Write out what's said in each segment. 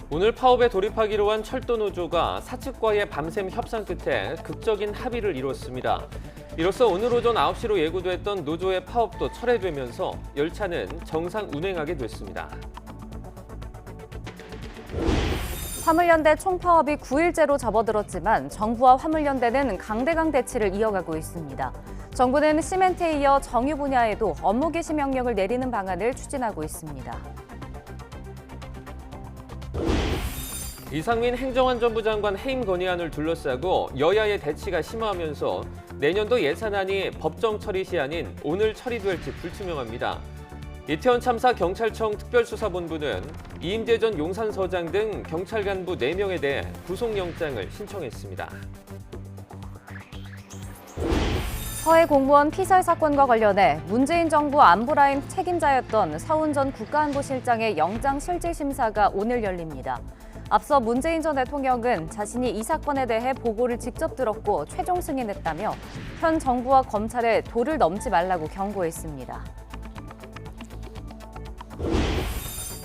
오늘 파업에 돌입하기로 한 철도노조가 사측과의 밤샘 협상 끝에 극적인 합의를 이뤘습니다. 이로써 오늘 오전 9시로 예고됐던 노조의 파업도 철회되면서 열차는 정상 운행하게 됐습니다. 화물연대 총파업이 9일째로 접어들었지만 정부와 화물연대는 강대강 대치를 이어가고 있습니다. 정부는 시멘트에 이어 정유 분야에도 업무 개시 명령을 내리는 방안을 추진하고 있습니다. 이상민 행정안전부 장관 해임 건의안을 둘러싸고 여야의 대치가 심화하면서 내년도 예산안이 법정 처리 시한인 오늘 처리될지 불투명합니다. 이태원 참사 경찰청 특별수사본부는 이임재 전 용산서장 등 경찰 간부 4명에 대해 구속영장을 신청했습니다. 서해 공무원 피살 사건과 관련해 문재인 정부 안보라인 책임자였던 서훈 전 국가안보실장의 영장 실질 심사가 오늘 열립니다. 앞서 문재인 전 대통령은 자신이 이 사건에 대해 보고를 직접 들었고 최종 승인했다며 현 정부와 검찰에 도를 넘지 말라고 경고했습니다.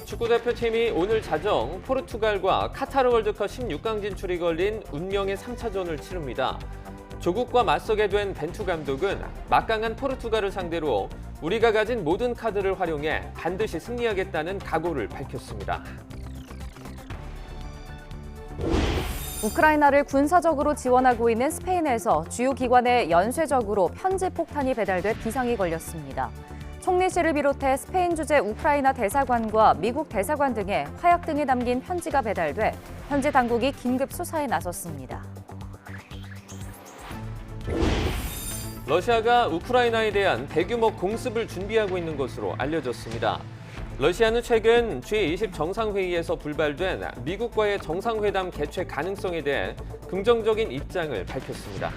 축구대표팀이 오늘 자정 포르투갈과 카타르 월드컵 16강 진출이 걸린 운명의 3차전을 치릅니다. 조국과 맞서게 된 벤투 감독은 막강한 포르투갈을 상대로 우리가 가진 모든 카드를 활용해 반드시 승리하겠다는 각오를 밝혔습니다. 우크라이나를 군사적으로 지원하고 있는 스페인에서 주요 기관에 연쇄적으로 편지 폭탄이 배달돼 비상이 걸렸습니다. 총리실을 비롯해 스페인 주재 우크라이나 대사관과 미국 대사관 등에 화약 등이 담긴 편지가 배달돼 현지 당국이 긴급 수사에 나섰습니다. 러시아가 우크라이나에 대한 대규모 공습을 준비하고 있는 것으로 알려졌습니다. 러시아는 최근 G20 정상회의에서 불발된 미국과의 정상회담 개최 가능성에 대해 긍정적인 입장을 밝혔습니다.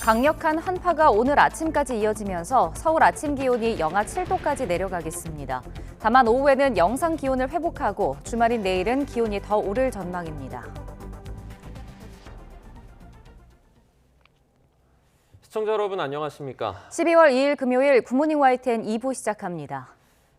강력한 한파가 오늘 아침까지 이어지면서 서울 아침 기온이 영하 7도까지 내려가겠습니다. 다만 오후에는 영상 기온을 회복하고 주말인 내일은 기온이 더 오를 전망입니다. 시청자 여러분 안녕하십니까? 12월 2일 금요일 굿모닝 YTN 2부 시작합니다.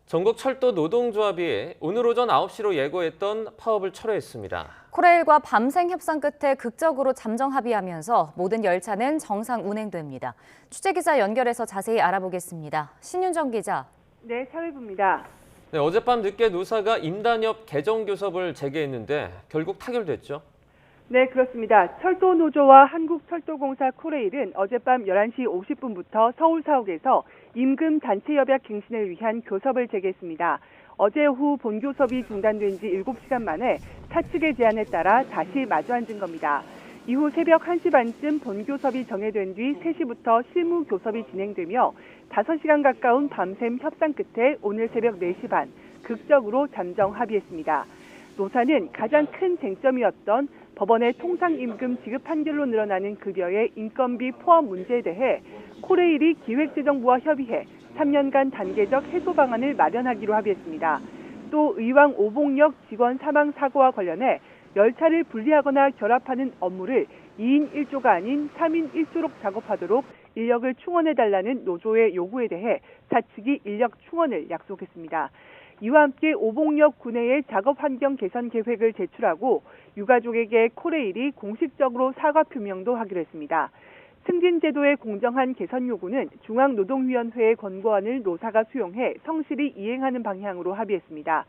전국철도 노동조합이 오늘 오전 9시로 예고했던 파업을 철회했습니다. 코레일과 밤샘 협상 끝에 극적으로 잠정 합의하면서 모든 열차는 정상 운행됩니다. 취재기자 연결해서 자세히 알아보겠습니다. 신윤정 기자. 네, 사회부입니다. 네, 어젯밤 늦게 노사가 임단협 개정교섭을 재개했는데 결국 타결됐죠? 네, 그렇습니다. 철도노조와 한국철도공사 코레일은 어젯밤 11시 50분부터 서울사옥에서 임금 단체협약 갱신을 위한 교섭을 재개했습니다. 어제 오후 본교섭이 중단된 지 7시간 만에 사측의 제안에 따라 다시 마주 앉은 겁니다. 이후 새벽 1시 반쯤 본교섭이 정회된 뒤 3시부터 실무교섭이 진행되며 5시간 가까운 밤샘 협상 끝에 오늘 새벽 4시 반 극적으로 잠정 합의했습니다. 노사는 가장 큰 쟁점이었던 법원의 통상임금 지급 한결로 늘어나는 급여의 인건비 포함 문제에 대해 코레일이 기획재정부와 협의해 3년간 단계적 해소 방안을 마련하기로 합의했습니다. 또 의왕 오봉역 직원 사망 사고와 관련해 열차를 분리하거나 결합하는 업무를 2인 1조가 아닌 3인 1조로 작업하도록 인력을 충원해달라는 노조의 요구에 대해 사측이 인력 충원을 약속했습니다. 이와 함께 오봉역 구내의 작업 환경 개선 계획을 제출하고 유가족에게 코레일이 공식적으로 사과 표명도 하기로 했습니다. 승진제도의 공정한 개선 요구는 중앙노동위원회의 권고안을 노사가 수용해 성실히 이행하는 방향으로 합의했습니다.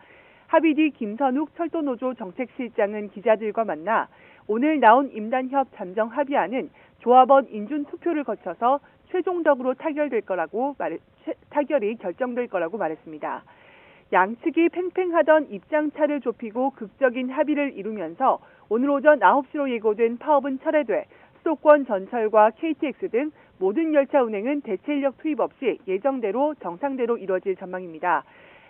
합의 뒤 김선욱 철도노조 정책실장은 기자들과 만나 오늘 나온 임단협 잠정 합의안은 조합원 인준 투표를 거쳐서 최종적으로 타결이 결정될 거라고 말했습니다. 양측이 팽팽하던 입장차를 좁히고 극적인 합의를 이루면서 오늘 오전 9시로 예고된 파업은 철회돼 수도권 전철과 KTX 등 모든 열차 운행은 대체 인력 투입 없이 예정대로 정상대로 이뤄질 전망입니다.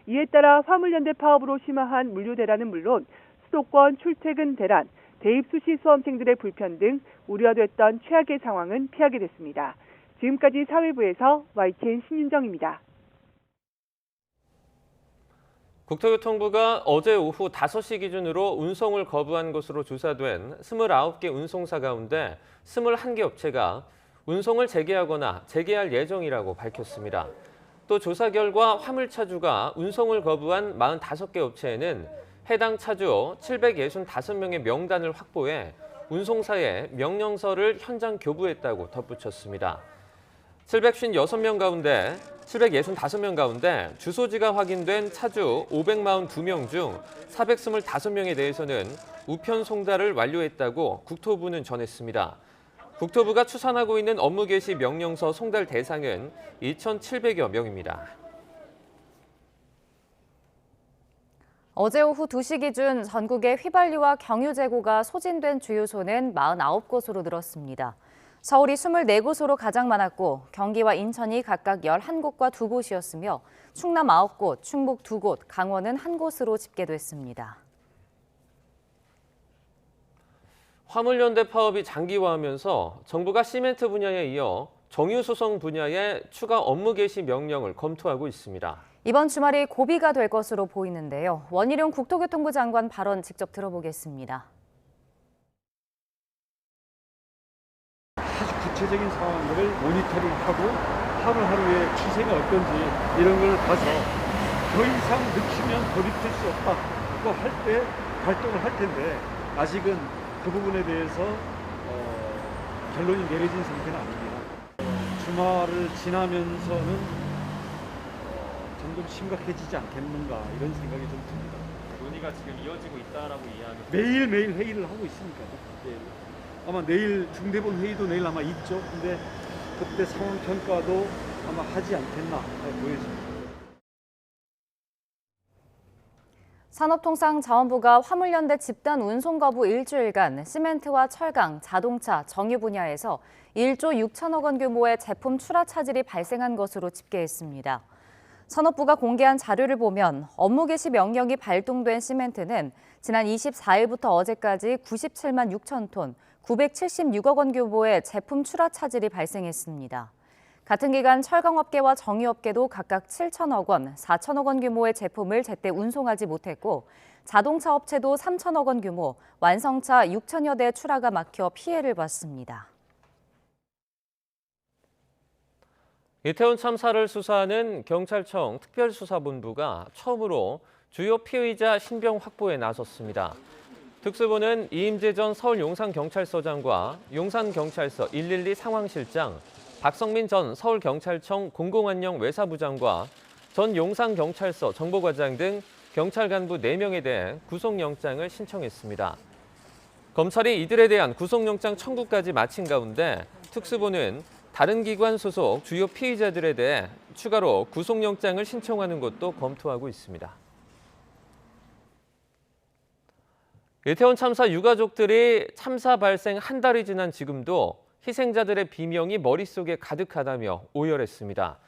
이에 따라 화물연대 파업으로 심화한 물류 대란은 물론 수도권 출퇴근 대란, 대입 수시 수험생들의 불편 등 우려됐던 최악의 상황은 피하게 됐습니다. 지금까지 사회부에서 YTN 신윤정입니다. 국토교통부가 어제 오후 5시 기준으로 운송을 거부한 것으로 조사된 29개 운송사 가운데 21개 업체가 운송을 재개하거나 재개할 예정이라고 밝혔습니다. 또 조사 결과 화물차주가 운송을 거부한 45개 업체에는 해당 차주 765명의 명단을 확보해 운송사에 명령서를 현장 교부했다고 덧붙였습니다. 765명 가운데 주소지가 확인된 차주 542명 중 425명에 대해서는 우편 송달을 완료했다고 국토부는 전했습니다. 국토부가 추산하고 있는 업무 개시 명령서 송달 대상은 2,700여 명입니다. 어제 오후 2시 기준 전국의 휘발유와 경유 재고가 소진된 주유소는 49곳으로 늘었습니다. 서울이 24곳으로 가장 많았고 경기와 인천이 각각 11곳과 2곳이었으며 충남 9곳, 충북 2곳, 강원은 1곳으로 집계됐습니다. 화물연대 파업이 장기화하면서 정부가 시멘트 분야에 이어 정유소송 분야에 추가 업무 개시 명령을 검토하고 있습니다. 이번 주말이 고비가 될 것으로 보이는데요. 원희룡 국토교통부 장관 발언 직접 들어보겠습니다. 아주 구체적인 상황들을 모니터링하고 하루하루의 추세가 어떤지 이런 걸 봐서 더 이상 늦추면 돌이킬 수 없다고 할 때 발동을 할 텐데 아직은 그 부분에 대해서 결론이 내려진 상태는 아닙니다. 주말을 지나면서는 점점 심각해지지 않겠는가 이런 생각이 좀 듭니다. 논의가 지금 이어지고 있다라고 이해하면 매일매일 회의를 하고 있으니까요. 예. 아마 내일 중대본 회의도 내일 아마 있죠. 근데 그때 상황 평가도 아마 하지 않겠나 보여집니다. 산업통상자원부가 화물연대 집단 운송 거부 일주일간 시멘트와 철강, 자동차, 정유 분야에서 1조 6천억 원 규모의 제품 출하 차질이 발생한 것으로 집계했습니다. 산업부가 공개한 자료를 보면 업무 개시 명령이 발동된 시멘트는 지난 24일부터 어제까지 97만 6천 톤, 976억 원 규모의 제품 출하 차질이 발생했습니다. 같은 기간 철강업계와 정유업계도 각각 7천억 원, 4천억 원 규모의 제품을 제때 운송하지 못했고 자동차 업체도 3천억 원 규모, 완성차 6천여 대 출하가 막혀 피해를 봤습니다. 이태원 참사를 수사하는 경찰청 특별수사본부가 처음으로 주요 피의자 신병 확보에 나섰습니다. 특수부는 이임재 전 서울 용산경찰서장과 용산경찰서 112 상황실장, 박성민 전 서울경찰청 공공안녕 외사부장과 전 용산경찰서 정보과장 등 경찰 간부 4명에 대해 구속영장을 신청했습니다. 검찰이 이들에 대한 구속영장 청구까지 마친 가운데 특수부는 다른 기관 소속 주요 피의자들에 대해 추가로 구속영장을 신청하는 것도 검토하고 있습니다. 이태원 참사 유가족들이 참사 발생 한 달이 지난 지금도 희생자들의 비명이 머릿속에 가득하다며 오열했습니다.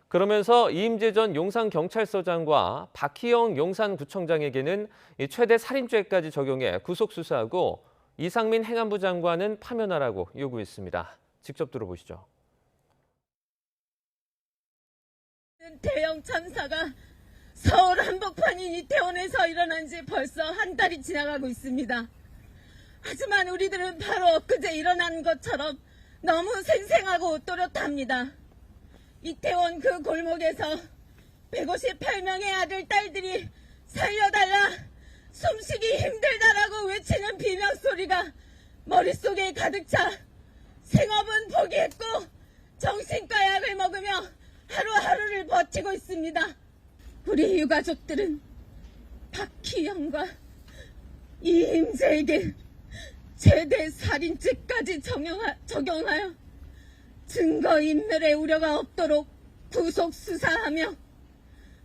그러면서 이임재 전 용산경찰서장과 박희영 용산구청장에게는 최대 살인죄까지 적용해 구속수사하고 이상민 행안부 장관은 파면하라고 요구했습니다. 직접 들어보시죠. 대형 참사가 서울 한복판인 이태원에서 일어난 지 벌써 한 달이 지나가고 있습니다. 하지만 우리들은 바로 엊그제 일어난 것처럼 너무 생생하고 또렷합니다. 이태원 그 골목에서 158명의 아들, 딸들이 살려달라, 숨쉬기 힘들다라고 외치는 비명소리가 머릿속에 가득 차 생업은 포기했고 정신과 약을 먹으며 하루하루를 버티고 있습니다. 우리 유가족들은 박희영과 이임재에게 최대 살인죄까지 적용하여 증거인멸의 우려가 없도록 구속수사하며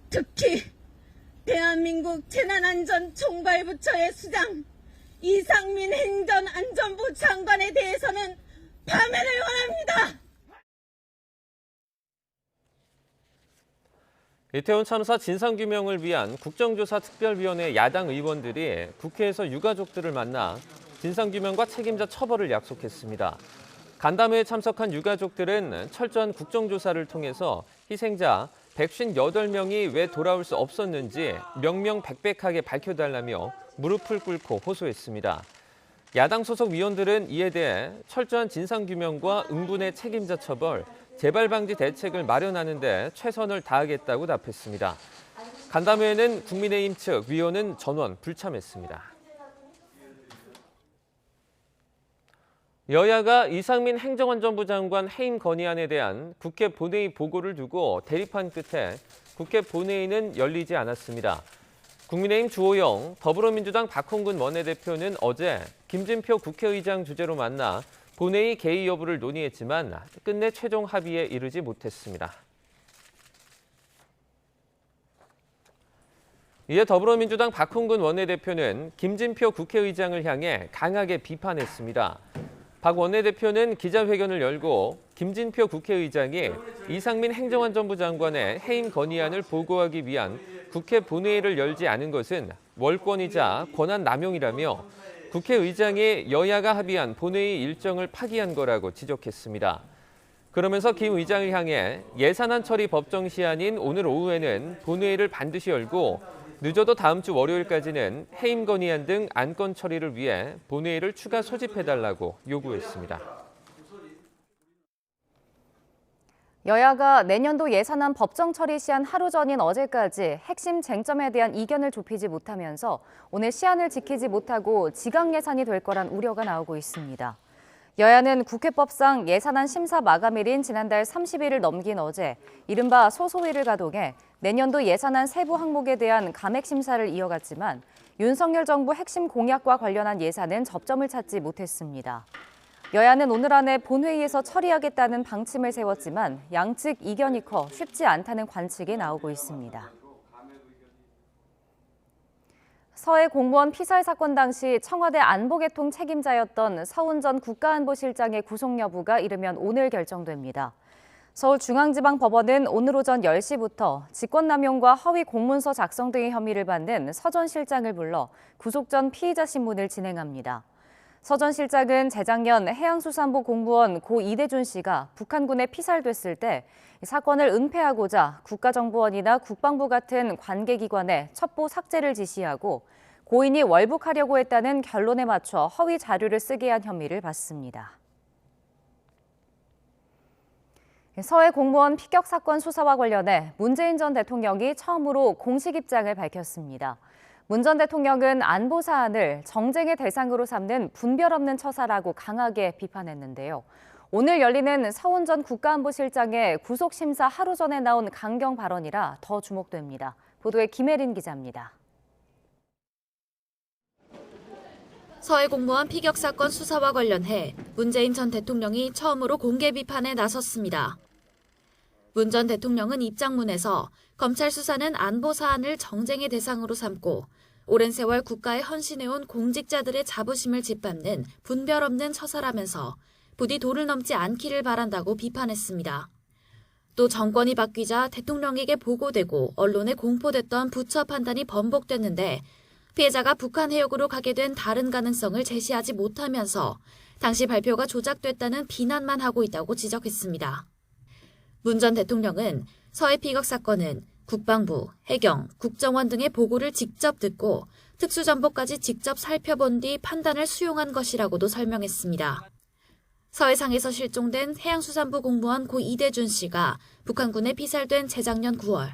특히 대한민국 재난안전총괄부처의 수장 이상민 행정안전부 장관에 대해서는 파면을 원합니다. 이태원 참사 진상규명을 위한 국정조사특별위원회 야당 의원들이 국회에서 유가족들을 만나 진상규명과 책임자 처벌을 약속했습니다. 간담회에 참석한 유가족들은 철저한 국정조사를 통해서 희생자 158명이 왜 돌아올 수 없었는지 명명백백하게 밝혀달라며 무릎을 꿇고 호소했습니다. 야당 소속 위원들은 이에 대해 철저한 진상규명과 응분의 책임자 처벌, 재발 방지 대책을 마련하는 데 최선을 다하겠다고 답했습니다. 간담회에는 국민의힘 측 위원은 전원 불참했습니다. 여야가 이상민 행정안전부 장관 해임 건의안에 대한 국회 본회의 보고를 두고 대립한 끝에 국회 본회의는 열리지 않았습니다. 국민의힘 주호영, 더불어민주당 박홍근 원내대표는 어제 김진표 국회의장 주재로 만나 본회의 개의 여부를 논의했지만 끝내 최종 합의에 이르지 못했습니다. 이에 더불어민주당 박홍근 원내대표는 김진표 국회의장을 향해 강하게 비판했습니다. 박 원내대표는 기자회견을 열고 김진표 국회의장이 이상민 행정안전부 장관의 해임 건의안을 보고하기 위한 국회 본회의를 열지 않은 것은 월권이자 권한 남용이라며 국회의장이 여야가 합의한 본회의 일정을 파기한 거라고 지적했습니다. 그러면서 김 의장을 향해 예산안 처리 법정 시한인 오늘 오후에는 본회의를 반드시 열고 늦어도 다음 주 월요일까지는 해임 건의안 등 안건 처리를 위해 본회의를 추가 소집해달라고 요구했습니다. 여야가 내년도 예산안 법정 처리 시한 하루 전인 어제까지 핵심 쟁점에 대한 이견을 좁히지 못하면서 오늘 시한을 지키지 못하고 지각 예산이 될 거란 우려가 나오고 있습니다. 여야는 국회법상 예산안 심사 마감일인 지난달 30일을 넘긴 어제 이른바 소소위를 가동해 내년도 예산안 세부 항목에 대한 감액 심사를 이어갔지만 윤석열 정부 핵심 공약과 관련한 예산은 접점을 찾지 못했습니다. 여야는 오늘 안에 본회의에서 처리하겠다는 방침을 세웠지만 양측 이견이 커 쉽지 않다는 관측이 나오고 있습니다. 서해 공무원 피살 사건 당시 청와대 안보개통 책임자였던 서훈 전 국가안보실장의 구속 여부가 이르면 오늘 결정됩니다. 서울중앙지방법원은 오늘 오전 10시부터 직권남용과 허위 공문서 작성 등의 혐의를 받는 서 전 실장을 불러 구속 전 피의자 신문을 진행합니다. 서 전 실장은 재작년 해양수산부 공무원 고 이대준 씨가 북한군에 피살됐을 때 사건을 은폐하고자 국가정보원이나 국방부 같은 관계기관에 첩보 삭제를 지시하고 고인이 월북하려고 했다는 결론에 맞춰 허위 자료를 쓰게 한 혐의를 받습니다. 서해 공무원 피격 사건 수사와 관련해 문재인 전 대통령이 처음으로 공식 입장을 밝혔습니다. 문 전 대통령은 안보 사안을 정쟁의 대상으로 삼는 분별 없는 처사라고 강하게 비판했는데요. 오늘 열리는 서훈 전 국가안보실장의 구속심사 하루 전에 나온 강경 발언이라 더 주목됩니다. 보도에 김혜린 기자입니다. 서해 공무원 피격 사건 수사와 관련해 문재인 전 대통령이 처음으로 공개 비판에 나섰습니다. 문 전 대통령은 입장문에서 검찰 수사는 안보 사안을 정쟁의 대상으로 삼고 오랜 세월 국가에 헌신해온 공직자들의 자부심을 짓밟는 분별 없는 처사라면서 부디 도를 넘지 않기를 바란다고 비판했습니다. 또 정권이 바뀌자 대통령에게 보고되고 언론에 공포됐던 부처 판단이 번복됐는데 피해자가 북한 해역으로 가게 된 다른 가능성을 제시하지 못하면서 당시 발표가 조작됐다는 비난만 하고 있다고 지적했습니다. 문 전 대통령은 서해 피격 사건은 국방부, 해경, 국정원 등의 보고를 직접 듣고 특수정보까지 직접 살펴본 뒤 판단을 수용한 것이라고도 설명했습니다. 서해상에서 실종된 해양수산부 공무원 고 이대준 씨가 북한군에 피살된 재작년 9월.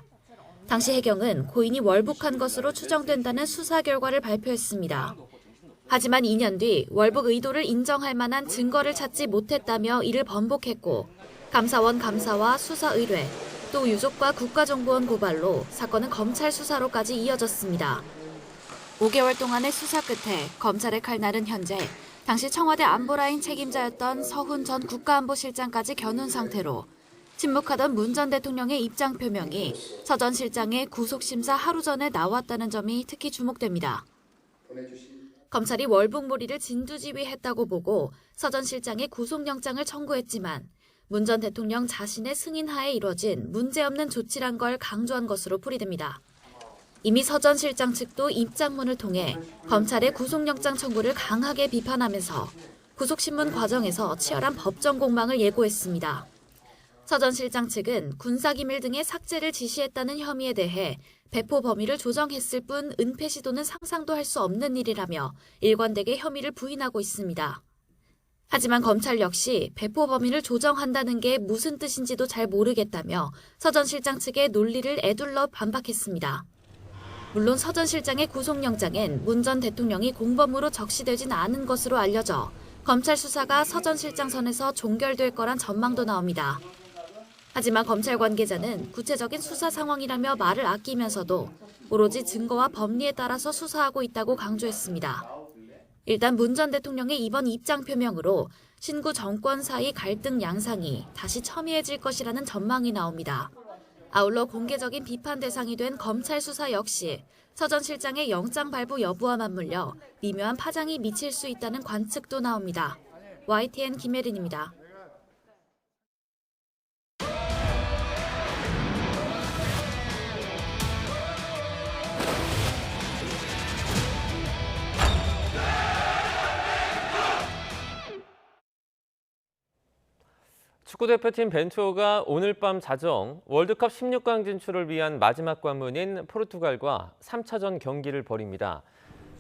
당시 해경은 고인이 월북한 것으로 추정된다는 수사 결과를 발표했습니다. 하지만 2년 뒤 월북 의도를 인정할 만한 증거를 찾지 못했다며 이를 번복했고 감사원 감사와 수사 의뢰, 또 유족과 국가정보원 고발로 사건은 검찰 수사로까지 이어졌습니다. 5개월 동안의 수사 끝에 검찰의 칼날은 현재 당시 청와대 안보라인 책임자였던 서훈 전 국가안보실장까지 겨눈 상태로 침묵하던 문 전 대통령의 입장 표명이 서 전 실장의 구속심사 하루 전에 나왔다는 점이 특히 주목됩니다. 검찰이 월북몰이를 진두지휘했다고 보고 서 전 실장의 구속영장을 청구했지만 문 전 대통령 자신의 승인하에 이뤄진 문제없는 조치란 걸 강조한 것으로 풀이됩니다. 이미 서 전 실장 측도 입장문을 통해 검찰의 구속영장 청구를 강하게 비판하면서 구속신문 과정에서 치열한 법정 공방을 예고했습니다. 서 전 실장 측은 군사기밀 등의 삭제를 지시했다는 혐의에 대해 배포 범위를 조정했을 뿐 은폐 시도는 상상도 할 수 없는 일이라며 일관되게 혐의를 부인하고 있습니다. 하지만 검찰 역시 배포 범위를 조정한다는 게 무슨 뜻인지도 잘 모르겠다며 서 전 실장 측의 논리를 에둘러 반박했습니다. 물론 서 전 실장의 구속영장엔 문 전 대통령이 공범으로 적시되진 않은 것으로 알려져 검찰 수사가 서 전 실장 선에서 종결될 거란 전망도 나옵니다. 하지만 검찰 관계자는 구체적인 수사 상황이라며 말을 아끼면서도 오로지 증거와 법리에 따라서 수사하고 있다고 강조했습니다. 일단 문 전 대통령의 이번 입장 표명으로 신구 정권 사이 갈등 양상이 다시 첨예해질 것이라는 전망이 나옵니다. 아울러 공개적인 비판 대상이 된 검찰 수사 역시 서 전 실장의 영장 발부 여부와 맞물려 미묘한 파장이 미칠 수 있다는 관측도 나옵니다. YTN 김혜린입니다. 축구대표팀 벤투호가 오늘 밤 자정 월드컵 16강 진출을 위한 마지막 관문인 포르투갈과 3차전 경기를 벌입니다.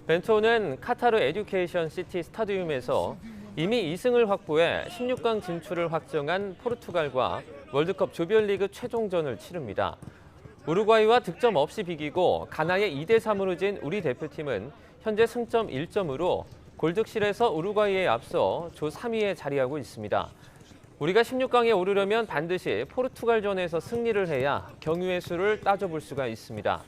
벤투호는 카타르 에듀케이션 시티 스타디움에서 이미 2승을 확보해 16강 진출을 확정한 포르투갈과 월드컵 조별리그 최종전을 치릅니다. 우루과이와 득점 없이 비기고 가나에 2대3으로 진 우리 대표팀은 현재 승점 1점으로 골득실에서 우루과이에 앞서 조 3위에 자리하고 있습니다. 우리가 16강에 오르려면 반드시 포르투갈전에서 승리를 해야 경유의 수를 따져볼 수가 있습니다.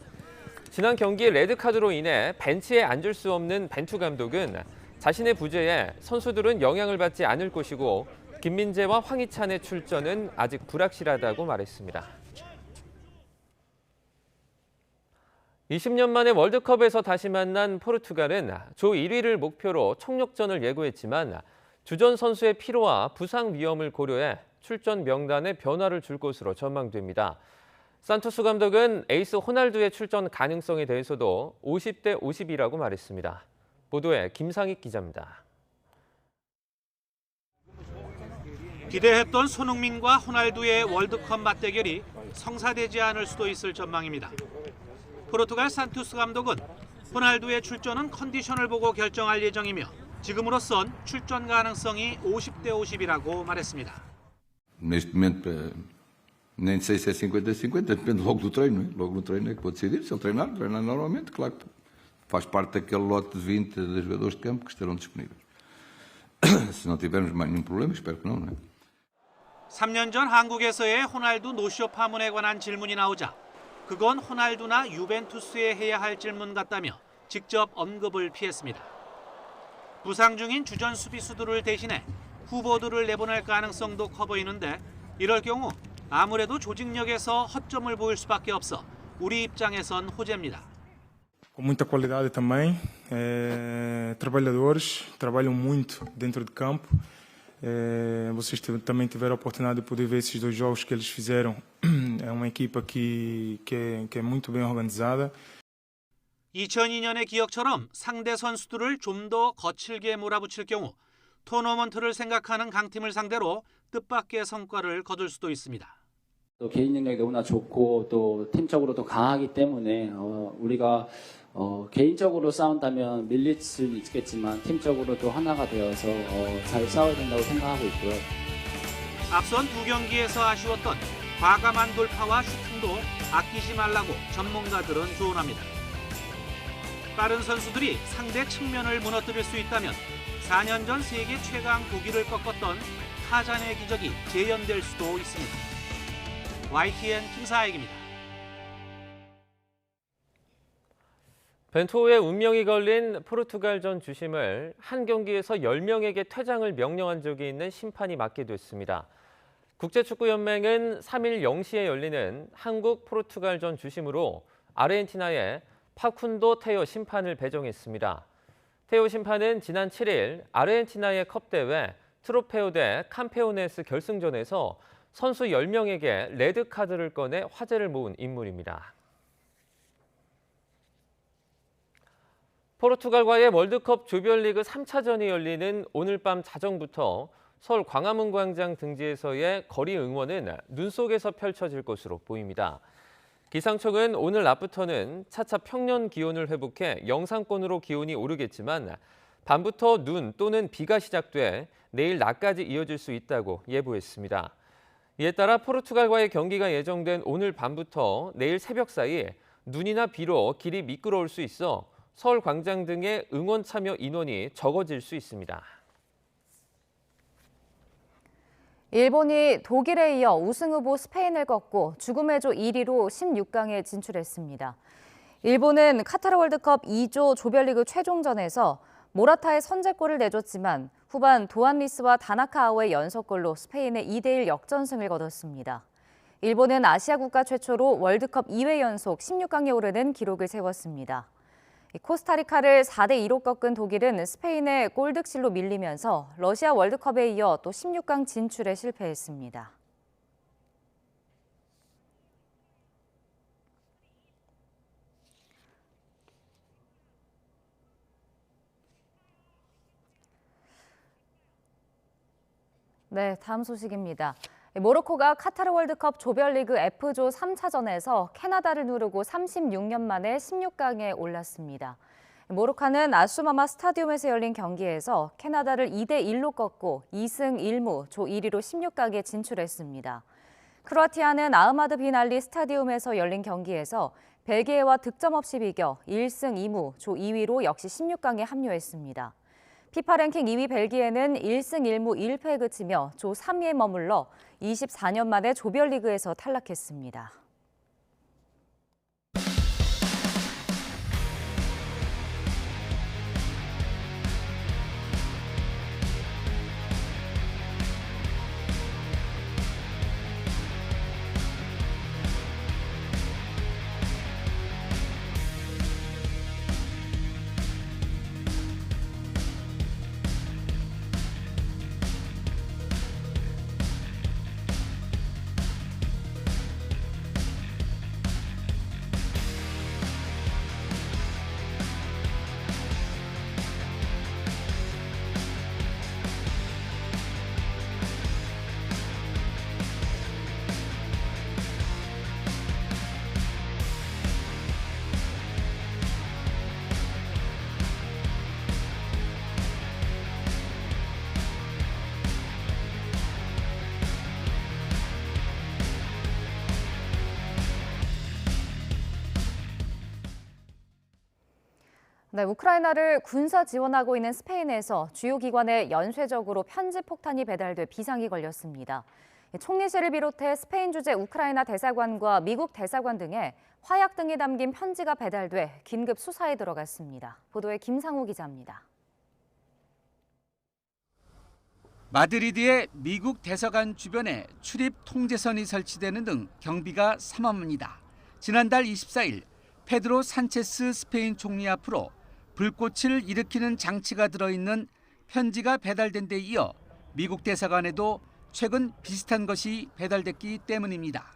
지난 경기 레드카드로 인해 벤치에 앉을 수 없는 벤투 감독은 자신의 부재에 선수들은 영향을 받지 않을 것이고 김민재와 황희찬의 출전은 아직 불확실하다고 말했습니다. 20년 만에 월드컵에서 다시 만난 포르투갈은 조 1위를 목표로 총력전을 예고했지만 주전 선수의 피로와 부상 위험을 고려해 출전 명단에 변화를 줄 것으로 전망됩니다. 산토스 감독은 에이스 호날두의 출전 가능성에 대해서도 50대 50이라고 말했습니다. 보도에 김상익 기자입니다. 기대했던 손흥민과 호날두의 월드컵 맞대결이 성사되지 않을 수도 있을 전망입니다. 포르투갈 산토스 감독은 호날두의 출전은 컨디션을 보고 결정할 예정이며 지금으로선 출전 가능성이 50대 50이라고 말했습니다. Neste momento, nem sei se é 50-50, depende logo do treino, não é? Logo no treino é que vou decidir. Se ele treinar normalmente, claro que faz parte daquele lote de 20 de jogadores de campo que estarão disponíveis. Se não tivermos mais nenhum problema, espero que não, não é? 3년 전 한국에서의 호날두 노쇼 파문에 관한 질문이 나오자 그건 호날두나 유벤투스에 해야 할 질문 같다며 직접 언급을 피했습니다. 부상 중인 주전 수비수들을 대신해 후보들을 내보낼 가능성도 커 보이는데 이럴 경우 아무래도 조직력에서 허점을 보일 수밖에 없어 우리 입장에선 호재입니다. Com muita qualidade também, trabalhadores, trabalham muito dentro de campo. Vocês também tiveram a oportunidade de poder ver esses dois jogos que eles fizeram. É uma equipa que é muito bem organizada. 2002년의 기억처럼 상대 선수들을 좀 더 거칠게 몰아붙일 경우 토너먼트를 생각하는 강팀을 상대로 뜻밖의 성과를 거둘 수도 있습니다. 또 개인 능력이 너무나 좋고 또 팀적으로도 강하기 때문에 우리가 개인적으로 싸운다면 밀릴 수는 있겠지만 팀적으로도 하나가 되어서 잘 싸워야 된다고 생각하고 있고요. 앞선 두 경기에서 아쉬웠던 과감한 돌파와 슈팅도 아끼지 말라고 전문가들은 조언합니다. 빠른 선수들이 상대 측면을 무너뜨릴 수 있다면 4년 전 세계 최강 독일을 꺾었던 타잔의 기적이 재현될 수도 있습니다. YTN 김사익입니다. 벤투호의 운명이 걸린 포르투갈전 주심을 한 경기에서 10명에게 퇴장을 명령한 적이 있는 심판이 맡게 됐습니다. 국제축구연맹은 3일 0시에 열리는 한국-포르투갈전 주심으로 아르헨티나의 파쿤도 테오 심판을 배정했습니다. 테오 심판은 지난 7일 아르헨티나의 컵대회 트로페오 대 캄페오네스 결승전에서 선수 10명에게 레드카드를 꺼내 화제를 모은 인물입니다. 포르투갈과의 월드컵 조별리그 3차전이 열리는 오늘 밤 자정부터 서울 광화문 광장 등지에서의 거리 응원은 눈 속에서 펼쳐질 것으로 보입니다. 기상청은 오늘 낮부터는 차차 평년 기온을 회복해 영상권으로 기온이 오르겠지만 밤부터 눈 또는 비가 시작돼 내일 낮까지 이어질 수 있다고 예보했습니다. 이에 따라 포르투갈과의 경기가 예정된 오늘 밤부터 내일 새벽 사이 눈이나 비로 길이 미끄러울 수 있어 서울 광장 등의 응원 참여 인원이 적어질 수 있습니다. 일본이 독일에 이어 우승 후보 스페인을 꺾고 죽음의 조 1위로 16강에 진출했습니다. 일본은 카타르 월드컵 2조 조별리그 최종전에서 모라타의 선제골을 내줬지만 후반 도안리스와 다나카아오의 연속골로 스페인의 2대1 역전승을 거뒀습니다. 일본은 아시아 국가 최초로 월드컵 2회 연속 16강에 오르는 기록을 세웠습니다. 코스타리카를 4대2로 꺾은 독일은 스페인의 골득실로 밀리면서 러시아 월드컵에 이어 또 16강 진출에 실패했습니다. 네, 다음 소식입니다. 모로코가 카타르 월드컵 조별리그 F조 3차전에서 캐나다를 누르고 36년 만에 16강에 올랐습니다. 모로코는 아수마마 스타디움에서 열린 경기에서 캐나다를 2대1로 꺾고 2승 1무 조 1위로 16강에 진출했습니다. 크로아티아는 아흐마드 빈 알리 스타디움에서 열린 경기에서 벨기에와 득점 없이 비겨 1승 2무 조 2위로 역시 16강에 합류했습니다. 피파 랭킹 2위 벨기에는 1승 1무 1패에 그치며 조 3위에 머물러 24년 만에 조별리그에서 탈락했습니다. 네, 우크라이나를 군사 지원하고 있는 스페인에서 주요 기관에 연쇄적으로 편지 폭탄이 배달돼 비상이 걸렸습니다. 총리실을 비롯해 스페인 주재 우크라이나 대사관과 미국 대사관 등에 화약 등이 담긴 편지가 배달돼 긴급 수사에 들어갔습니다. 보도에 김상우 기자입니다. 마드리드의 미국 대사관 주변에 출입 통제선이 설치되는 등 경비가 삼엄합니다. 지난달 24일 페드로 산체스 스페인 총리 앞으로 불꽃을 일으키는 장치가 들어있는 편지가 배달된 데 이어 미국 대사관에도 최근 비슷한 것이 배달됐기 때문입니다.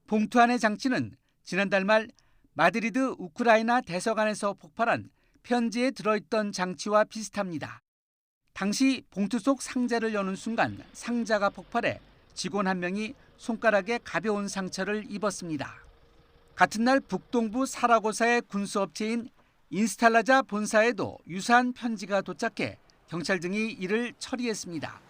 봉투 안의 장치는 지난달 말 마드리드 우크라이나 대사관에서 폭발한 편지에 들어있던 장치와 비슷합니다. 당시 봉투 속 상자를 여는 순간 상자가 폭발해 직원 한 명이 손가락에 가벼운 상처를 입었습니다. 같은 날 북동부 사라고사의 군수업체인 인스탈라자 본사에도 유사한 편지가 도착해 경찰 등이 이를 처리했습니다.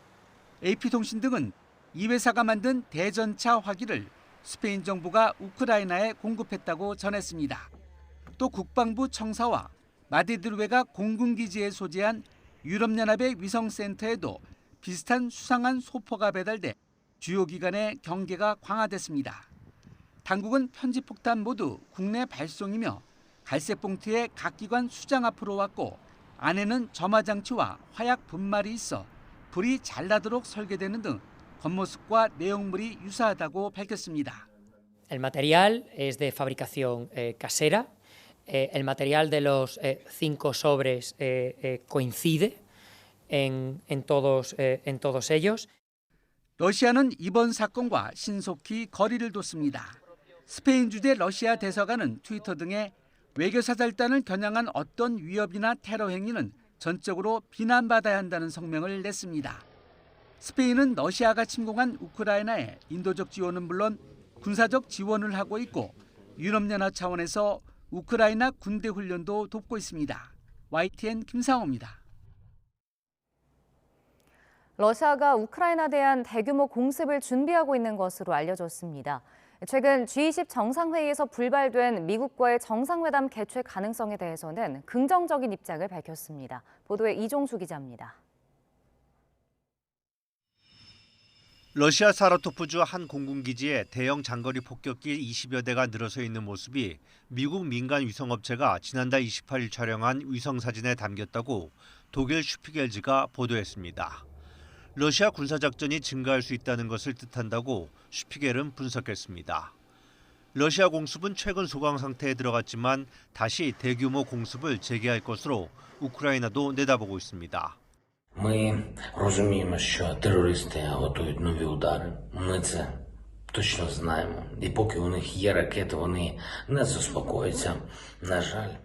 AP통신 등은 이 회사가 만든 대전차 화기를 스페인 정부가 우크라이나에 공급했다고 전했습니다. 또 국방부 청사와 마드리드외가 공군기지에 소재한 유럽연합의 위성센터에도 비슷한 수상한 소포가 배달돼 주요 기관의 경계가 강화됐습니다. 당국은 편지폭탄 모두 국내 발송이며 갈색 봉투에 각 기관 수장 앞으로 왔고 안에는 점화장치와 화약 분말이 있어 불이 잘 나도록 설계되는 등 겉모습과 내용물이 유사하다고 밝혔습니다. El material es de fabricación casera. El material de los 5 sobres coincide en todos ellos. 러시아는 이번 사건과 신속히 거리를 뒀습니다. 스페인 주재 러시아 대사관은 트위터 등에 외교사절단을 겨냥한 어떤 위협이나 테러 행위는 전적으로 비난받아야 한다는 성명을 냈습니다. 스페인은 러시아가 침공한 우크라이나에 인도적 지원은 물론 군사적 지원을 하고 있고 유럽연합 차원에서 우크라이나 군대 훈련도 돕고 있습니다. YTN 김상호입니다. 러시아가 우크라이나에 대한 대규모 공습을 준비하고 있는 것으로 알려졌습니다. 최근 G20 정상회의에서 불발된 미국과의 정상회담 개최 가능성에 대해서는 긍정적인 입장을 밝혔습니다. 보도에 이종수 기자입니다. 러시아 사라토프주 한 공군기지에 대형 장거리 폭격기 20여 대가 늘어서 있는 모습이 미국 민간 위성업체가 지난달 28일 촬영한 위성사진에 담겼다고 독일 슈피겔즈가 보도했습니다. 러시아 군사작전이 증가할 수 있다는 것을 뜻한다고 슈피겔은 분석했습니다. 러시아 공습은 최근 소강 상태에 들어갔지만 다시 대규모 공습을 재개할 것으로 우크라이나도 내다보고 있습니다. Ми розуміємо, що терористи готують нові удари. Ми це точно знаємо. І поки у них є ракети, вони не заспокояться. На жаль.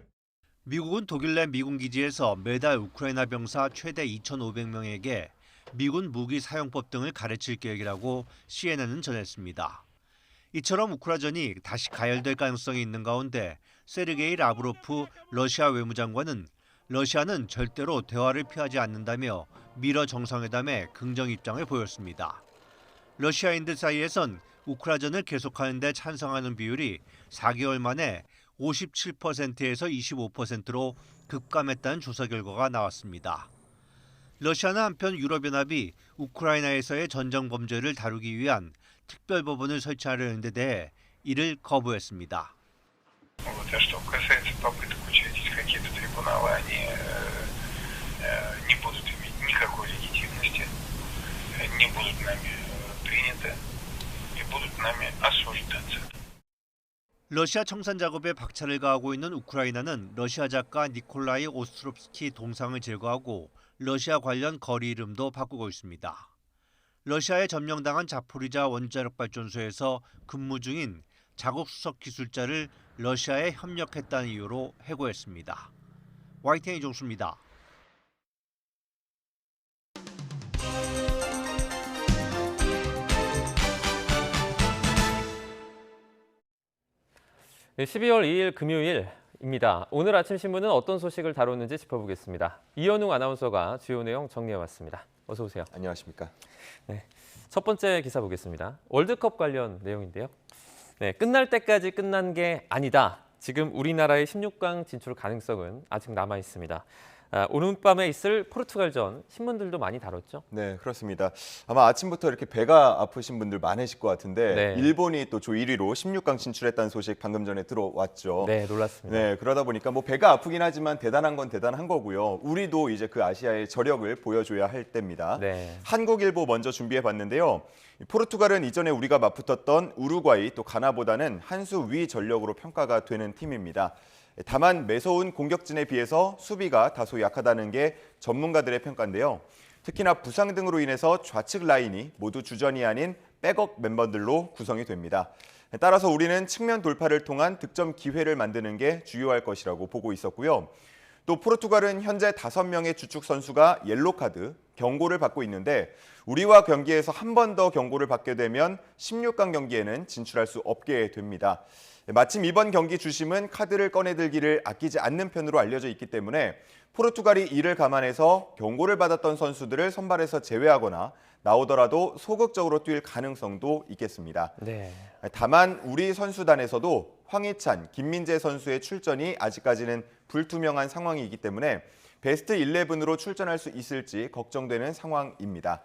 미국은 독일 내 미군 기지에서 매달 우크라이나 병사 최대 2,500명에게 미군 무기 사용법 등을 가르칠 계획이라고 CNN은 전했습니다. 이처럼 우크라전이 다시 가열될 가능성이 있는 가운데 세르게이 라브로프 러시아 외무장관은 러시아는 절대로 대화를 피하지 않는다며 미러 정상회담에 긍정 입장을 보였습니다. 러시아인들 사이에선 우크라전을 계속하는 데 찬성하는 비율이 4개월 만에 57%에서 25%로 급감했다는 조사 결과가 나왔습니다. 러시아는 한편 유럽연합이 우크라이나에서의 전쟁 범죄를 다루기 위한 특별법원을 설치하려는 데 대해 이를 거부했습니다. 러시아 청산 작업에 박차를 가하고 있는 우크라이나는 러시아 작가 니콜라이 오스트롭스키 동상을 제거하고 러시아 관련 거리 이름도 바꾸고 있습니다. 러시아에 점령당한 자포리자 원자력 발전소에서 근무 중인 작업 수석 기술자를 러시아에 협력했다는 이유로 해고했습니다. YTN 이종수입니다. 네, 12월 2일 금요일입니다. 오늘 아침 신문은 어떤 소식을 다뤘는지 짚어보겠습니다. 이현웅 아나운서가 주요 내용 정리해왔습니다. 어서 오세요. 안녕하십니까. 네, 첫 번째 기사 보겠습니다. 월드컵 관련 내용인데요. 네, 끝날 때까지 끝난 게 아니다. 지금 우리나라의 16강 진출 가능성은 아직 남아 있습니다. 오늘 밤에 있을 포르투갈전 신문들도 많이 다뤘죠? 네, 그렇습니다. 아마 아침부터 이렇게 배가 아프신 분들 많으실 것 같은데 네. 일본이 또 조 1위로 16강 진출했다는 소식 방금 전에 들어왔죠. 네, 놀랐습니다. 네, 그러다 보니까 뭐 배가 아프긴 하지만 대단한 건 대단한 거고요. 우리도 이제 그 아시아의 저력을 보여줘야 할 때입니다. 네. 한국일보 먼저 준비해봤는데요. 포르투갈은 이전에 우리가 맞붙었던 우루과이 또 가나보다는 한 수 위 전력으로 평가가 되는 팀입니다. 다만 매서운 공격진에 비해서 수비가 다소 약하다는 게 전문가들의 평가인데요. 특히나 부상 등으로 인해서 좌측 라인이 모두 주전이 아닌 백업 멤버들로 구성이 됩니다. 따라서 우리는 측면 돌파를 통한 득점 기회를 만드는 게 주요할 것이라고 보고 있었고요. 또 포르투갈은 현재 5명의 주축 선수가 옐로카드, 경고를 받고 있는데 우리와 경기에서 한 번 더 경고를 받게 되면 16강 경기에는 진출할 수 없게 됩니다. 마침 이번 경기 주심은 카드를 꺼내들기를 아끼지 않는 편으로 알려져 있기 때문에 포르투갈이 이를 감안해서 경고를 받았던 선수들을 선발에서 제외하거나 나오더라도 소극적으로 뛸 가능성도 있겠습니다. 네. 다만 우리 선수단에서도 황희찬, 김민재 선수의 출전이 아직까지는 불투명한 상황이기 때문에 베스트 11으로 출전할 수 있을지 걱정되는 상황입니다.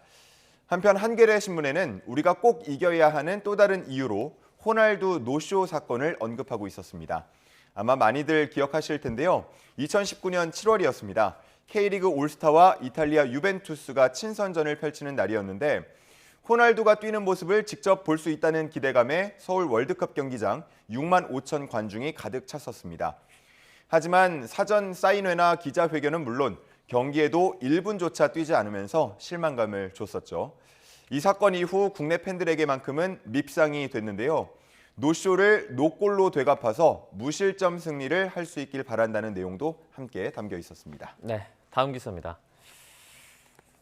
한편 한겨레 신문에는 우리가 꼭 이겨야 하는 또 다른 이유로 호날두 노쇼 사건을 언급하고 있었습니다. 아마 많이들 기억하실 텐데요. 2019년 7월이었습니다. K리그 올스타와 이탈리아 유벤투스가 친선전을 펼치는 날이었는데 호날두가 뛰는 모습을 직접 볼 수 있다는 기대감에 서울 월드컵 경기장 6만 5천 관중이 가득 찼었습니다. 하지만 사전 사인회나 기자회견은 물론 경기에도 1분조차 뛰지 않으면서 실망감을 줬었죠. 이 사건 이후 국내 팬들에게만큼은 밉상이 됐는데요. 노쇼를 노골로 되갚아서 무실점 승리를 할 수 있길 바란다는 내용도 함께 담겨 있었습니다. 네, 다음 기사입니다.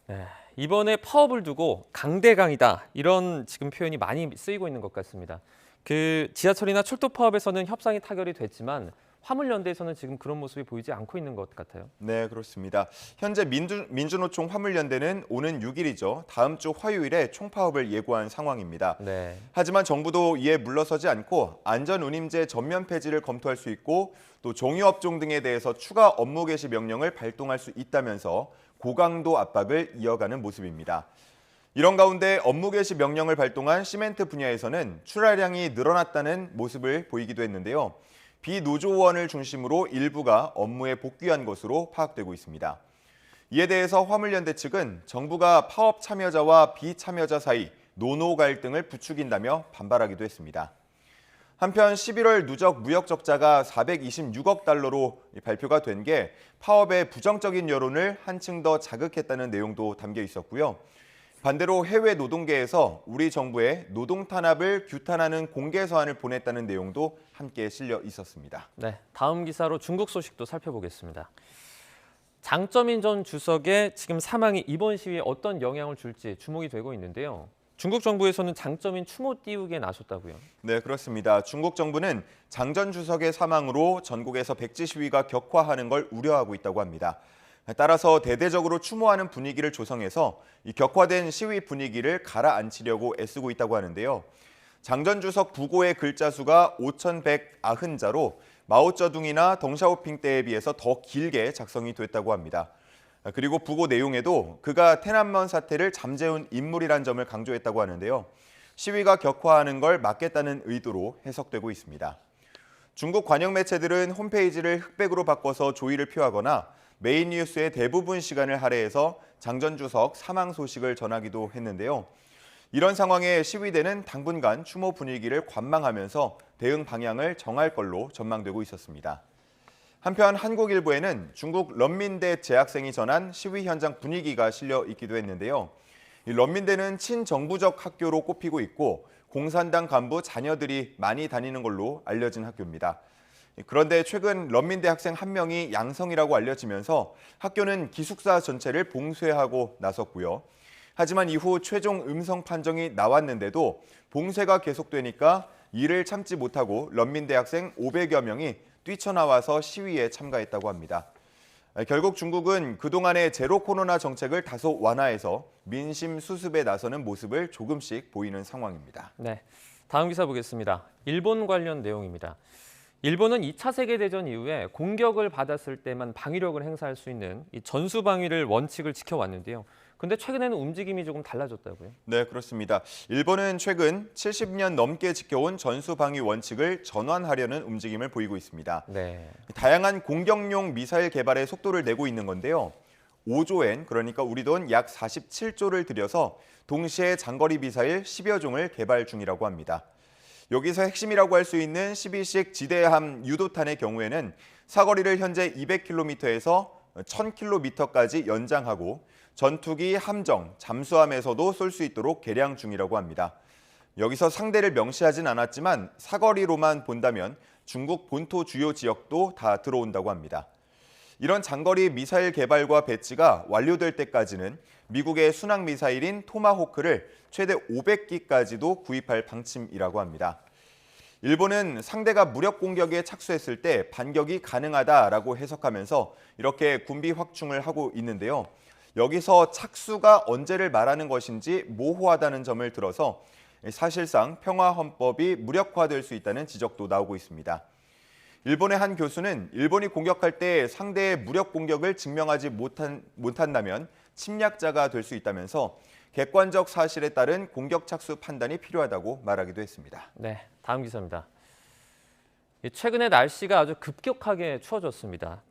네, 이번에 파업을 두고 강대강이다 이런 지금 표현이 많이 쓰이고 있는 것 같습니다. 그 지하철이나 철도 파업에서는 협상이 타결이 됐지만 화물연대에서는 지금 그런 모습이 보이지 않고 있는 것 같아요. 네, 그렇습니다. 현재 민주노총 화물연대는 오는 6일이죠. 다음 주 화요일에 총파업을 예고한 상황입니다. 네. 하지만 정부도 이에 물러서지 않고 안전운임제 전면 폐지를 검토할 수 있고 또 종이업종 등에 대해서 추가 업무 개시 명령을 발동할 수 있다면서 고강도 압박을 이어가는 모습입니다. 이런 가운데 업무 개시 명령을 발동한 시멘트 분야에서는 출하량이 늘어났다는 모습을 보이기도 했는데요. 비노조원을 중심으로 일부가 업무에 복귀한 것으로 파악되고 있습니다. 이에 대해서 화물연대 측은 정부가 파업 참여자와 비참여자 사이 노노 갈등을 부추긴다며 반발하기도 했습니다. 한편 11월 누적 무역 적자가 426억 달러로 발표가 된 게 파업의 부정적인 여론을 한층 더 자극했다는 내용도 담겨 있었고요. 반대로 해외 노동계에서 우리 정부의 노동 탄압을 규탄하는 공개 서한을 보냈다는 내용도 함께 실려 있었습니다. 네, 다음 기사로 중국 소식도 살펴보겠습니다. 장쩌민 전 주석의 지금 사망이 이번 시위에 어떤 영향을 줄지 주목이 되고 있는데요. 중국 정부에서는 장쩌민 추모 띄우기에 나섰다고요. 네, 그렇습니다. 중국 정부는 장 전 주석의 사망으로 전국에서 백지 시위가 격화하는 걸 우려하고 있다고 합니다. 따라서 대대적으로 추모하는 분위기를 조성해서 이 격화된 시위 분위기를 가라앉히려고 애쓰고 있다고 하는데요. 장 전 주석 부고의 글자 수가 5,190자로 마오쩌둥이나 덩샤오핑 때에 비해서 더 길게 작성이 됐다고 합니다. 그리고 부고 내용에도 그가天安문 사태를 잠재운 인물이란 점을 강조했다고 하는데요. 시위가 격화하는 걸 막겠다는 의도로 해석되고 있습니다. 중국 관영 매체들은 홈페이지를 흑백으로 바꿔서 조의를 표하거나 메인 뉴스의 대부분 시간을 할애해서 장 전 주석 사망 소식을 전하기도 했는데요. 이런 상황에 시위대는 당분간 추모 분위기를 관망하면서 대응 방향을 정할 걸로 전망되고 있었습니다. 한편 한국일보에는 중국 런민대 재학생이 전한 시위 현장 분위기가 실려 있기도 했는데요. 이 런민대는 친정부적 학교로 꼽히고 있고 공산당 간부 자녀들이 많이 다니는 걸로 알려진 학교입니다. 그런데 최근 런민대 학생 한 명이 양성이라고 알려지면서 학교는 기숙사 전체를 봉쇄하고 나섰고요. 하지만 이후 최종 음성 판정이 나왔는데도 봉쇄가 계속되니까 이를 참지 못하고 런민대 학생 500여 명이 뛰쳐나와서 시위에 참가했다고 합니다. 결국 중국은 그동안의 제로 코로나 정책을 다소 완화해서 민심 수습에 나서는 모습을 조금씩 보이는 상황입니다. 네, 다음 기사 보겠습니다. 일본 관련 내용입니다. 일본은 2차 세계대전 이후에 공격을 받았을 때만 방위력을 행사할 수 있는 이 전수방위를 원칙을 지켜왔는데요. 근데 최근에는 움직임이 조금 달라졌다고요? 네, 그렇습니다. 일본은 최근 70년 넘게 지켜온 전수방위 원칙을 전환하려는 움직임을 보이고 있습니다. 네. 다양한 공격용 미사일 개발에 속도를 내고 있는 건데요. 5조엔, 그러니까 우리 돈 약 47조를 들여서 동시에 장거리 미사일 10여 종을 개발 중이라고 합니다. 여기서 핵심이라고 할 수 있는 12식 지대함 유도탄의 경우에는 사거리를 현재 200km에서 1000km까지 연장하고 전투기, 함정, 잠수함에서도 쏠 수 있도록 개량 중이라고 합니다. 여기서 상대를 명시하진 않았지만 사거리로만 본다면 중국 본토 주요 지역도 다 들어온다고 합니다. 이런 장거리 미사일 개발과 배치가 완료될 때까지는 미국의 순항 미사일인 토마호크를 최대 500기까지도 구입할 방침이라고 합니다. 일본은 상대가 무력 공격에 착수했을 때 반격이 가능하다라고 해석하면서 이렇게 군비 확충을 하고 있는데요. 여기서 착수가 언제를 말하는 것인지 모호하다는 점을 들어서 사실상 평화헌법이 무력화될 수 있다는 지적도 나오고 있습니다. 일본의 한 교수는 일본이 공격할 때 상대의 무력 공격을 증명하지 못한다면 침략자가 될 수 있다면서 객관적 사실에 따른 공격 착수 판단이 필요하다고 말하기도 했습니다. 네, 다음 기사입니다. 최근에 날씨가 아주 급격하게 추워졌습니다.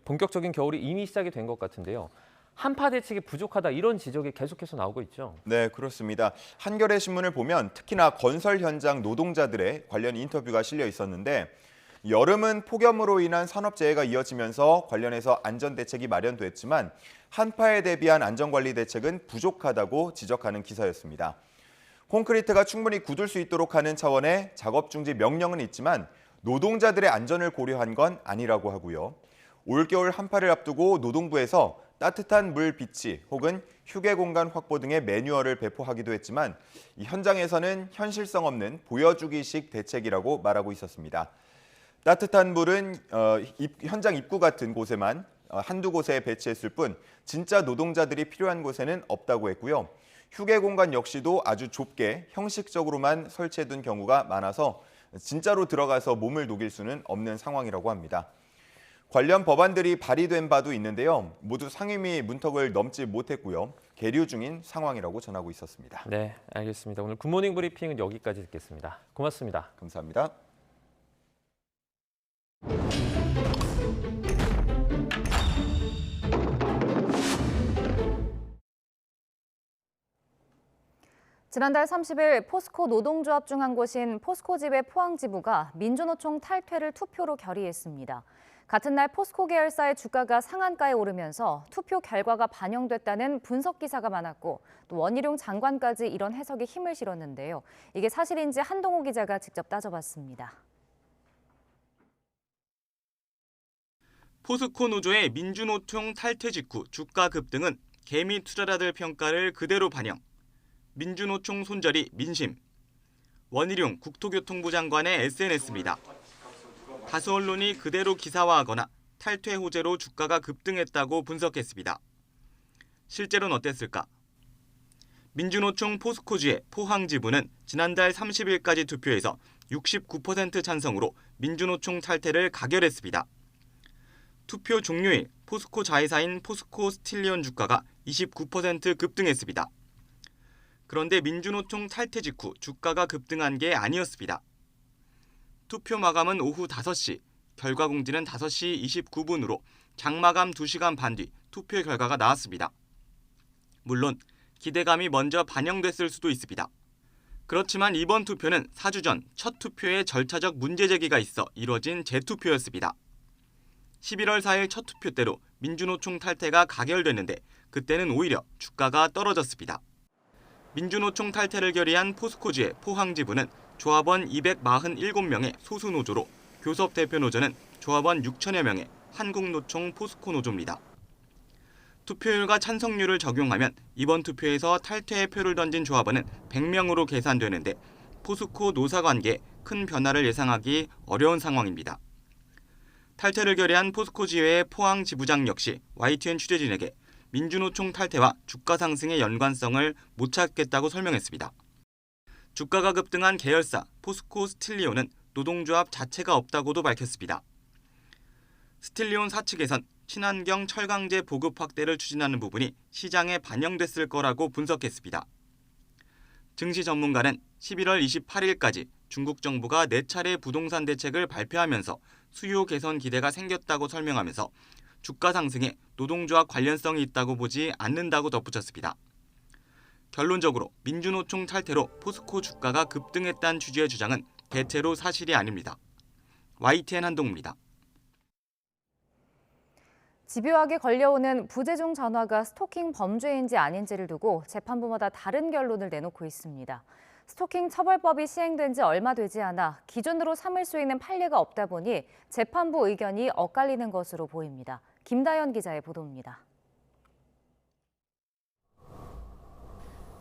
본격적인 겨울이 이미 시작이 된 것 같은데요. 한파 대책이 부족하다 이런 지적이 계속해서 나오고 있죠. 네, 그렇습니다. 한겨레 신문을 보면 특히나 건설 현장 노동자들의 관련 인터뷰가 실려 있었는데 여름은 폭염으로 인한 산업재해가 이어지면서 관련해서 안전대책이 마련됐지만 한파에 대비한 안전관리 대책은 부족하다고 지적하는 기사였습니다. 콘크리트가 충분히 굳을 수 있도록 하는 차원의 작업 중지 명령은 있지만 노동자들의 안전을 고려한 건 아니라고 하고요. 올겨울 한파를 앞두고 노동부에서 따뜻한 물 비치 혹은 휴게 공간 확보 등의 매뉴얼을 배포하기도 했지만 이 현장에서는 현실성 없는 보여주기식 대책이라고 말하고 있었습니다. 따뜻한 물은 현장 입구 같은 곳에만 한두 곳에 배치했을 뿐 진짜 노동자들이 필요한 곳에는 없다고 했고요. 휴게 공간 역시도 아주 좁게 형식적으로만 설치해둔 경우가 많아서 진짜로 들어가서 몸을 녹일 수는 없는 상황이라고 합니다. 관련 법안들이 발의된 바도 있는데요. 모두 상임위 문턱을 넘지 못했고요. 계류 중인 상황이라고 전하고 있었습니다. 네, 알겠습니다. 오늘 굿모닝 브리핑은 여기까지 듣겠습니다. 고맙습니다. 감사합니다. 지난달 30일 포스코 노동조합 중 한 곳인 포스코집의 포항지부가 민주노총 탈퇴를 투표로 결의했습니다. 같은 날 포스코 계열사의 주가가 상한가에 오르면서 투표 결과가 반영됐다는 분석 기사가 많았고 또 원희룡 장관까지 이런 해석에 힘을 실었는데요. 이게 사실인지 한동호 기자가 직접 따져봤습니다. 포스코 노조의 민주노총 탈퇴 직후 주가 급등은 개미 투자자들 평가를 그대로 반영. 민주노총 손절이 민심. 원희룡 국토교통부 장관의 SNS입니다. 다수 언론이 그대로 기사화하거나 탈퇴 호재로 주가가 급등했다고 분석했습니다. 실제로는 어땠을까? 민주노총 포스코지의 포항지부는 지난달 30일까지 투표해서 69% 찬성으로 민주노총 탈퇴를 가결했습니다. 투표 종료일 포스코 자회사인 포스코 스틸리온 주가가 29% 급등했습니다. 그런데 민주노총 탈퇴 직후 주가가 급등한 게 아니었습니다. 투표 마감은 오후 5시, 결과 공지는 5시 29분으로 장마감 2시간 반 뒤 투표 결과가 나왔습니다. 물론 기대감이 먼저 반영됐을 수도 있습니다. 그렇지만 이번 투표는 4주 전 첫 투표에 절차적 문제 제기가 있어 이뤄진 재투표였습니다. 11월 4일 첫 투표 때로 민주노총 탈퇴가 가결됐는데 그때는 오히려 주가가 떨어졌습니다. 민주노총 탈퇴를 결의한 포스코지의 포항지부는 조합원 247명의 소수노조로 교섭 대표 노조는 조합원 6천여 명의 한국노총 포스코 노조입니다. 투표율과 찬성률을 적용하면 이번 투표에서 탈퇴의 표를 던진 조합원은 100명으로 계산되는데 포스코 노사관계에 큰 변화를 예상하기 어려운 상황입니다. 탈퇴를 결의한 포스코 지회의 포항 지부장 역시 YTN 취재진에게 민주노총 탈퇴와 주가 상승의 연관성을 못 찾겠다고 설명했습니다. 주가가 급등한 계열사 포스코 스틸리온은 노동조합 자체가 없다고도 밝혔습니다. 스틸리온 사측에선 친환경 철강제 보급 확대를 추진하는 부분이 시장에 반영됐을 거라고 분석했습니다. 증시 전문가는 11월 28일까지 중국 정부가 4차례 부동산 대책을 발표하면서 수요 개선 기대가 생겼다고 설명하면서 주가 상승에 노동조합 관련성이 있다고 보지 않는다고 덧붙였습니다. 결론적으로 민주노총 탈퇴로 포스코 주가가 급등했다는 취지의 주장은 대체로 사실이 아닙니다. YTN 한동우입니다. 집요하게 걸려오는 부재중 전화가 스토킹 범죄인지 아닌지를 두고 재판부마다 다른 결론을 내놓고 있습니다. 스토킹 처벌법이 시행된 지 얼마 되지 않아 기준으로 삼을 수 있는 판례가 없다 보니 재판부 의견이 엇갈리는 것으로 보입니다. 김다연 기자의 보도입니다.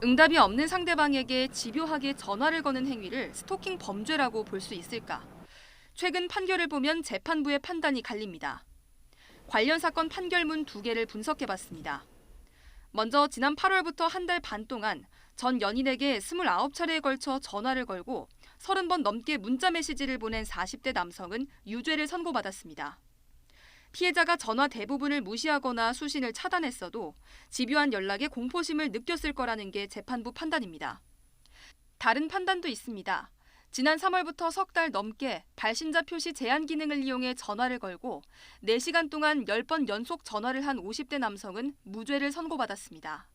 응답이 없는 상대방에게 집요하게 전화를 거는 행위를 스토킹 범죄라고 볼 수 있을까? 최근 판결을 보면 재판부의 판단이 갈립니다. 관련 사건 판결문 2개를 분석해봤습니다. 먼저 지난 8월부터 한 달 반 동안 전 연인에게 29차례에 걸쳐 전화를 걸고 30번 넘게 문자 메시지를 보낸 40대 남성은 유죄를 선고받았습니다. 피해자가 전화 대부분을 무시하거나 수신을 차단했어도 집요한 연락에 공포심을 느꼈을 거라는 게 재판부 판단입니다. 다른 판단도 있습니다. 지난 3월부터 석 달 넘게 발신자 표시 제한 기능을 이용해 전화를 걸고 4시간 동안 10번 연속 전화를 한 50대 남성은 무죄를 선고받았습니다.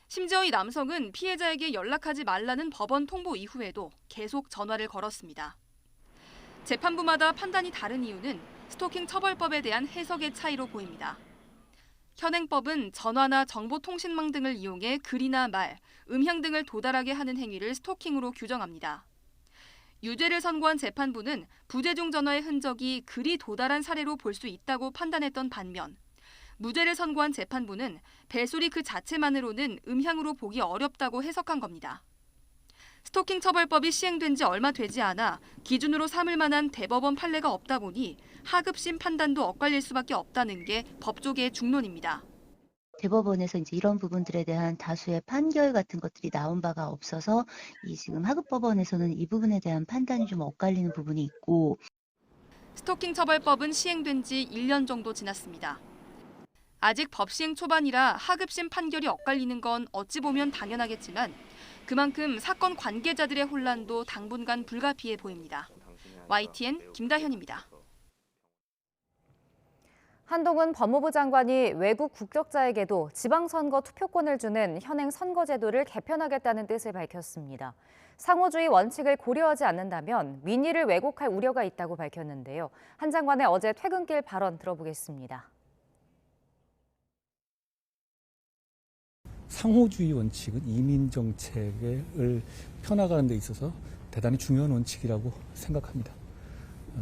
심지어 이 남성은 피해자에게 연락하지 말라는 법원 통보 이후에도 계속 전화를 걸었습니다. 재판부마다 판단이 다른 이유는 스토킹 처벌법에 대한 해석의 차이로 보입니다. 현행법은 전화나 정보통신망 등을 이용해 글이나 말, 음향 등을 도달하게 하는 행위를 스토킹으로 규정합니다. 유죄를 선고한 재판부는 부재중 전화의 흔적이 글이 도달한 사례로 볼 수 있다고 판단했던 반면 무죄를 선고한 재판부는 벨소리 그 자체만으로는 음향으로 보기 어렵다고 해석한 겁니다. 스토킹 처벌법이 시행된 지 얼마 되지 않아 기준으로 삼을 만한 대법원 판례가 없다 보니 하급심 판단도 엇갈릴 수밖에 없다는 게 법조계의 중론입니다. 대법원에서 이제 이런 부분들에 대한 다수의 판결 같은 것들이 나온 바가 없어서 이 지금 하급법원에서는 이 부분에 대한 판단이 좀 엇갈리는 부분이 있고. 스토킹 처벌법은 시행된 지 1년 정도 지났습니다. 아직 법 시행 초반이라 하급심 판결이 엇갈리는 건 어찌 보면 당연하겠지만 그만큼 사건 관계자들의 혼란도 당분간 불가피해 보입니다. YTN 김다현입니다. 한동훈 법무부 장관이 외국 국적자에게도 지방선거 투표권을 주는 현행 선거제도를 개편하겠다는 뜻을 밝혔습니다. 상호주의 원칙을 고려하지 않는다면 민의를 왜곡할 우려가 있다고 밝혔는데요. 한 장관의 어제 퇴근길 발언 들어보겠습니다. 상호주의 원칙은 이민 정책을 펴나가는 데 있어서 대단히 중요한 원칙이라고 생각합니다.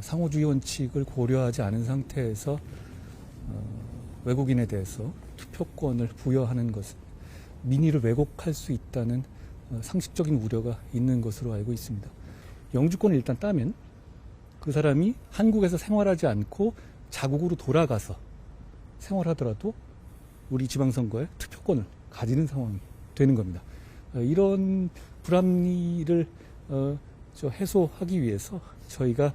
상호주의 원칙을 고려하지 않은 상태에서 외국인에 대해서 투표권을 부여하는 것은 민의를 왜곡할 수 있다는 상식적인 우려가 있는 것으로 알고 있습니다. 영주권을 일단 따면 그 사람이 한국에서 생활하지 않고 자국으로 돌아가서 생활하더라도 우리 지방선거에 투표권을 가지는 상황이 되는 겁니다. 이런 불합리를 해소하기 위해서 저희가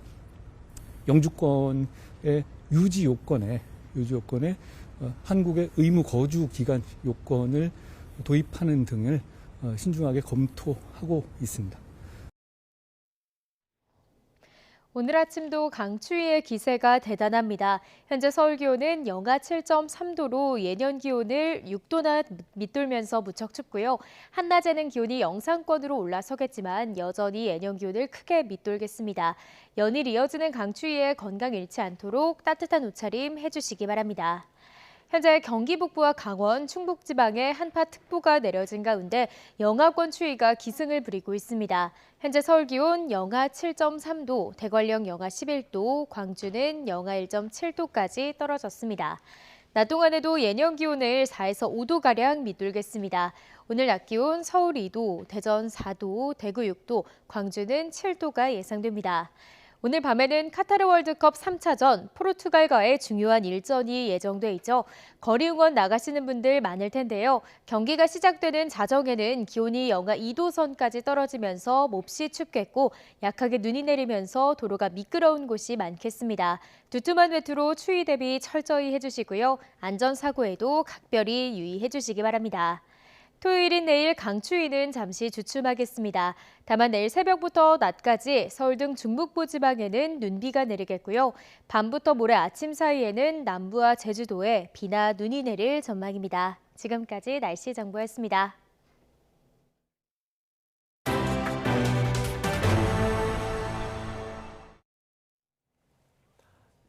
영주권의 유지 요건에 한국의 의무 거주 기간 요건을 도입하는 등을 신중하게 검토하고 있습니다. 오늘 아침도 강추위의 기세가 대단합니다. 현재 서울 기온은 영하 7.3도로 예년 기온을 6도나 밑돌면서 무척 춥고요. 한낮에는 기온이 영상권으로 올라서겠지만 여전히 예년 기온을 크게 밑돌겠습니다. 연일 이어지는 강추위에 건강 잃지 않도록 따뜻한 옷차림 해주시기 바랍니다. 현재 경기 북부와 강원, 충북지방에 한파특보가 내려진 가운데 영하권 추위가 기승을 부리고 있습니다. 현재 서울 기온 영하 7.3도, 대관령 영하 11도, 광주는 영하 1.7도까지 떨어졌습니다. 낮 동안에도 예년 기온을 4에서 5도가량 밑돌겠습니다. 오늘 낮 기온 서울 2도, 대전 4도, 대구 6도, 광주는 7도가 예상됩니다. 오늘 밤에는 카타르 월드컵 3차전 포르투갈과의 중요한 일전이 예정돼 있죠. 거리 응원 나가시는 분들 많을 텐데요. 경기가 시작되는 자정에는 기온이 영하 2도 선까지 떨어지면서 몹시 춥겠고 약하게 눈이 내리면서 도로가 미끄러운 곳이 많겠습니다. 두툼한 외투로 추위 대비 철저히 해주시고요. 안전사고에도 각별히 유의해 주시기 바랍니다. 토요일인 내일 강추위는 잠시 주춤하겠습니다. 다만 내일 새벽부터 낮까지 서울 등 중북부 지방에는 눈비가 내리겠고요. 밤부터 모레 아침 사이에는 남부와 제주도에 비나 눈이 내릴 전망입니다. 지금까지 날씨 정보였습니다.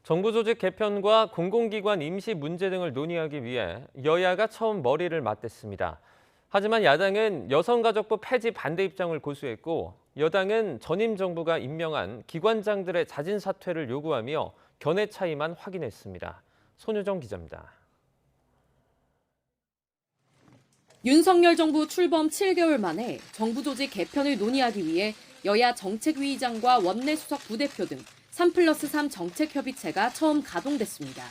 정부 조직 개편과 공공기관 임시 문제 등을 논의하기 위해 여야가 처음 머리를 맞댔습니다. 하지만 야당은 여성가족부 폐지 반대 입장을 고수했고 여당은 전임 정부가 임명한 기관장들의 자진 사퇴를 요구하며 견해 차이만 확인했습니다. 손유정 기자입니다. 윤석열 정부 출범 7개월 만에 정부 조직 개편을 논의하기 위해 여야 정책위의장과 원내수석 부대표 등 3+3 정책협의체가 처음 가동됐습니다.